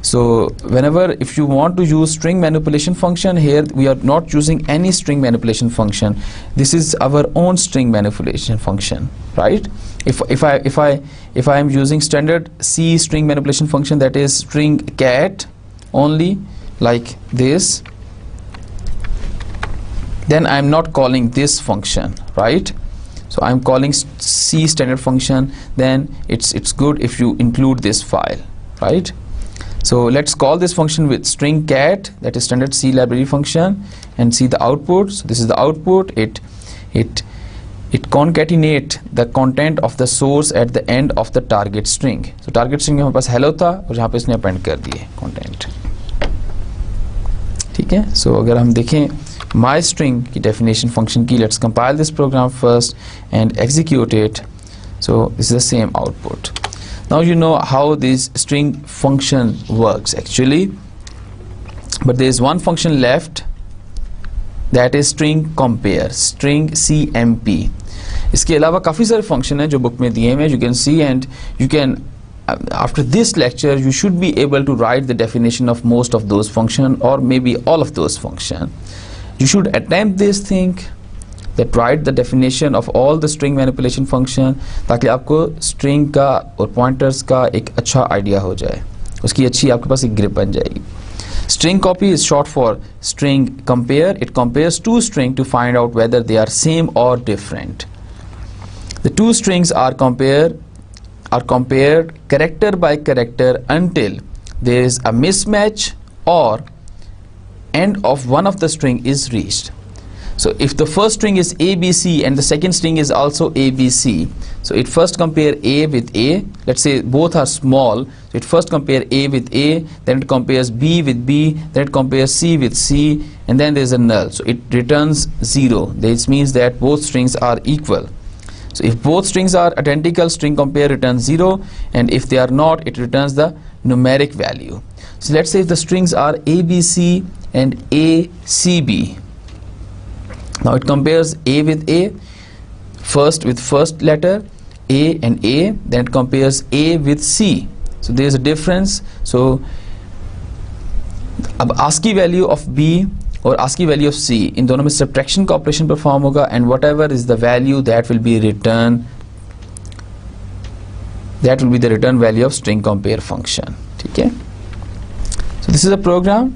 So whenever, if you want to use string manipulation function, here we are not using any string manipulation function. This is our own string manipulation function, right? If I am using standard C string manipulation function, that is StringCat only, like this, then I am not calling this function, right? So I'm calling C standard function, then it's good if you include this file, right? So let's call this function with StringCat, that is standard C library function, and see the output. So this is the output. It concatenate the content of the source at the end of the target string. So target string में हमारे पास hello था और यहाँ पे इसने append कर दिए content. ठीक है? So अगर हम देखें my string की definition function की, let's compile this program first and execute it. So this is the same output. Now you know how this string function works actually, but there is one function left, that is string compare, string CMP. इसके अलावा काफ़ी सारे function हैं जो book में दिए हैं, you can see, and you can after this lecture you should be able to write the definition of most of those function, or maybe all of those function. You should attempt this thing, that write the definition of all the string manipulation function, ताकि आपको string का और pointers का एक अच्छा idea हो जाए, उसकी अच्छी आपके पास एक grip बन जाएगी. String copy is short for string compare. It compares two strings to find out whether they are same or different. The two strings are compared character by character until there is a mismatch or end of one of the string is reached. So if the first string is ABC and the second string is also ABC, so it first compare A with A. Let's say both are small, so it first compare A with A, then it compares B with B, then it compares C with C, and then there is a null, so it returns 0. This means that both strings are equal. So if both strings are identical, string compare returns 0, and if they are not, it returns the numeric value. So let's say if the strings are ABC and ACB. Now it compares A with A, first with first letter A and A, then it compares A with C. So there is a difference. So अब ASCII value of B और ASCII value of C, इन दोनों में subtraction का operation perform होगा, and whatever is the value, that will be return, that will be the return value of string compare function. ठीक है? So this is a program.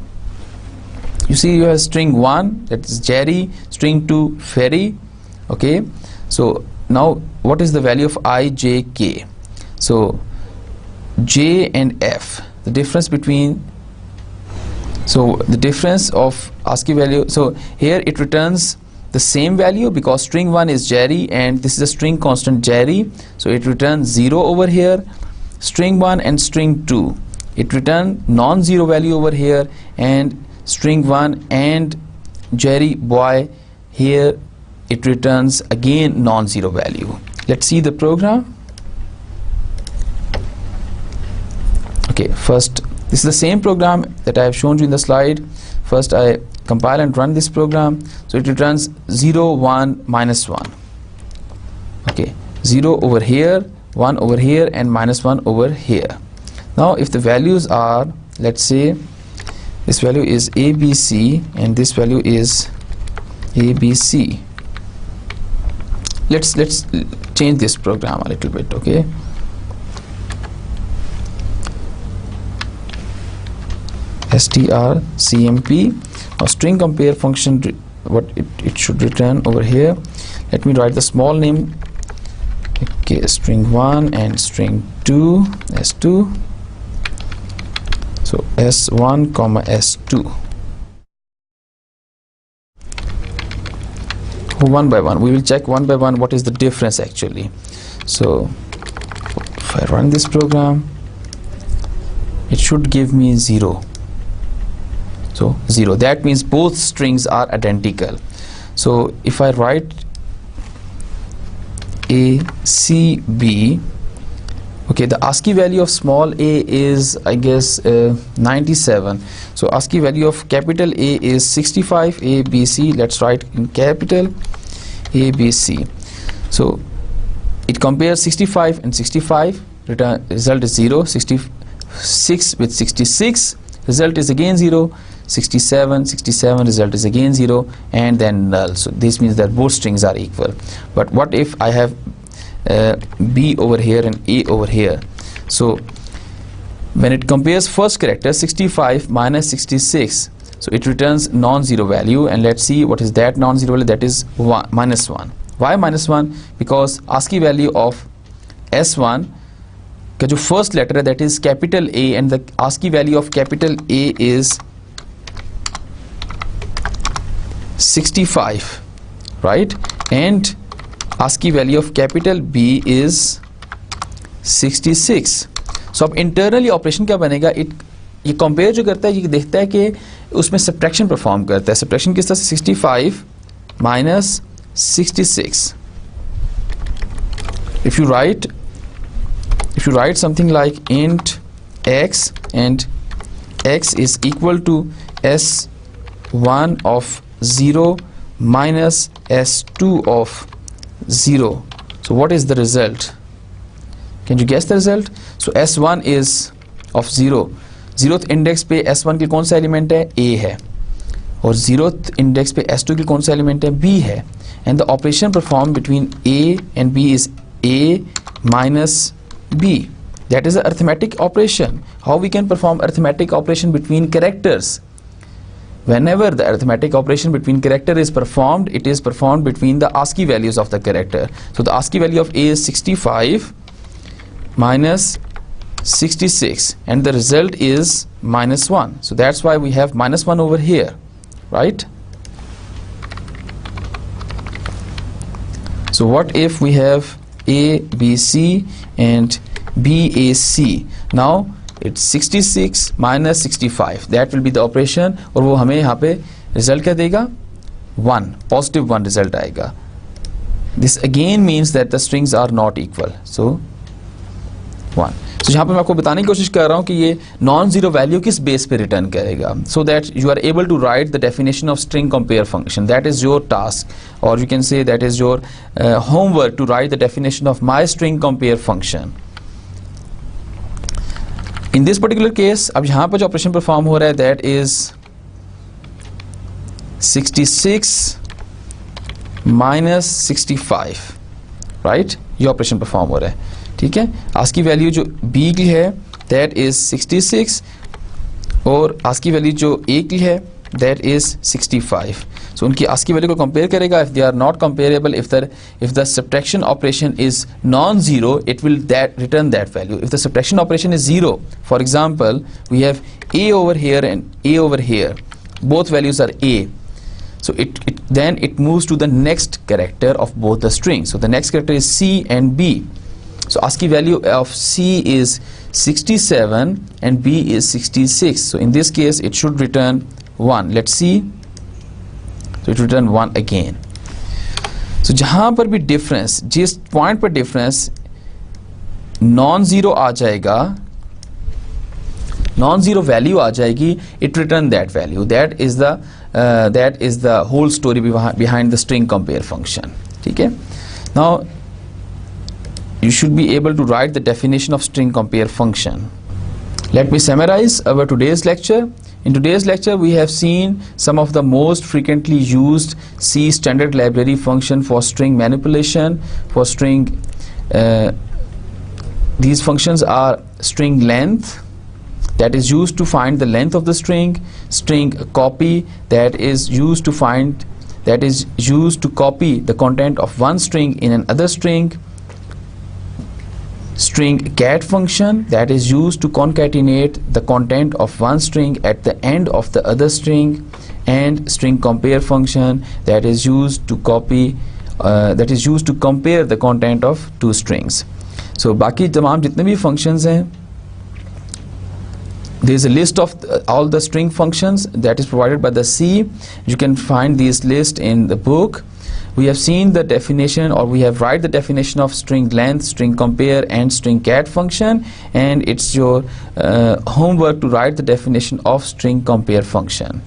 You see you have string 1, that is Jerry, string 2 Ferry. Okay, so now what is the value of I, J, K? So J and F, the difference between, so the difference of ASCII value, so here it returns the same value because string 1 is Jerry and this is a string constant Jerry, so it returns 0 over here. String 1 and string 2, it returns non-zero value over here, and string 1 and Jerry boy, here it returns again non-zero value. Let's see the program. Okay, first this is the same program that I have shown you in the slide. First I compile and run this program, so it returns 0 1 minus 1. Okay, 0 over here, 1 over here, and minus 1 over here. Now if the values are, let's say this value is ABC and this value is ABC. Let's change this program a little bit. Okay, strcmp. Now string compare function, what it should return over here. Let me write the small name. Okay, string 1 and string 2, S2. So S1 comma S2. One by one, we will check one by one what is the difference actually. So if I run this program, it should give me 0. So 0, that means both strings are identical. So if I write ACB, okay, the ASCII value of small a is, I guess, 97. So ASCII value of capital A is 65, ABC. Let's write in capital ABC. So it compares 65 and 65, return result is 0. 66 with 66, result is again 0. 67, 67, result is again 0, and then null. So this means that both strings are equal. But what if I have B over here and A over here? So when it compares first character 65 minus 66, so it returns non-zero value, and let's see what is that non-zero value. That is -1. Why -1? Because ASCII value of S1 का जो first letter है, that is capital A, and the ASCII value of capital A is 65, right? And ASCII value of capital B is 66. So अब internally operation क्या बनेगा? ये compare जो करता है, ये देखता है कि उसमें सब्ट्रैक्शन परफॉर्म करता है. सब्ट्रैक्शन किस तरह से? 65 minus 66. If you write something like int x, and x is equal to s1 of 0 minus s2 of 0, so what is the result? Can you guess the result? So s1 is of 0. 0th index पे s1 के कौन सा element है? a है. और 0th index पे s2 के कौन सा एलिमेंट है? b है. And the operation performed between a and b is a minus b. That is the arithmetic operation. How we can perform arithmetic operation between characters? Whenever the arithmetic operation between character is performed, it is performed between the ASCII values of the character. So the ASCII value of A is 65 minus 66, and the result is -1. So that's why we have -1 over here, right? So what if we have A, B, C and B, A, C? Now it's 66 minus 65. That will be the operation, और वो हमें यहाँ पे result क्या देगा? 1, positive 1 result आएगा. This again means that the strings are not equal. So 1. So यहाँ पे मैं आपको बताने की कोशिश कर रहा हूँ कि ये non-zero value किस base पे return करेगा, so that you are able to write the definition of string compare function. That is your task, or you can say that is your homework, to write the definition of my string compare function. In this particular case, अब यहाँ पर जो operation perform हो रहा है, that is 66 minus 65, right? ये operation perform हो रहा है, ठीक है? ASCII वैल्यू जो B की है, that is 66, और ASCII वैल्यू जो A की है, that is 65. So उनकी ASCII वैल्यू को कंपेयर करेगा. If they are not comparable, if the subtraction operation is non-zero, it will return that value. If the subtraction operation is 0, for example, we have A over here and A over here, both values are A. So then it moves to the next character of both the strings. So the next character is C and B. So ASCII value of C is 67 and B is 66. So in this case, it should return 1. Let's see. So it return 1 again. So जहाँ पर भी difference, जिस point पर difference non-zero आ जाएगा, non-zero value आ जाएगी, it return that value. That is the whole story behind the string compare function. ठीक है? Now you should be able to write the definition of string compare function. Let me summarize our today's lecture. In today's lecture, we have seen some of the most frequently used C standard library function for string manipulation. For string, these functions are string length, that is used to find the length of the string; string copy, that is used to copy the content of one string in another string; StringCat function, that is used to concatenate the content of one string at the end of the other string; and string compare function, that is used to compare the content of two strings. So बाकी तमाम जितने भी functions हैं, there is a list of all the string functions that is provided by the C. You can find this list in the book. We have seen the definition, or we have write the definition of string length, string compare and StringCat function, and it's your homework to write the definition of string compare function.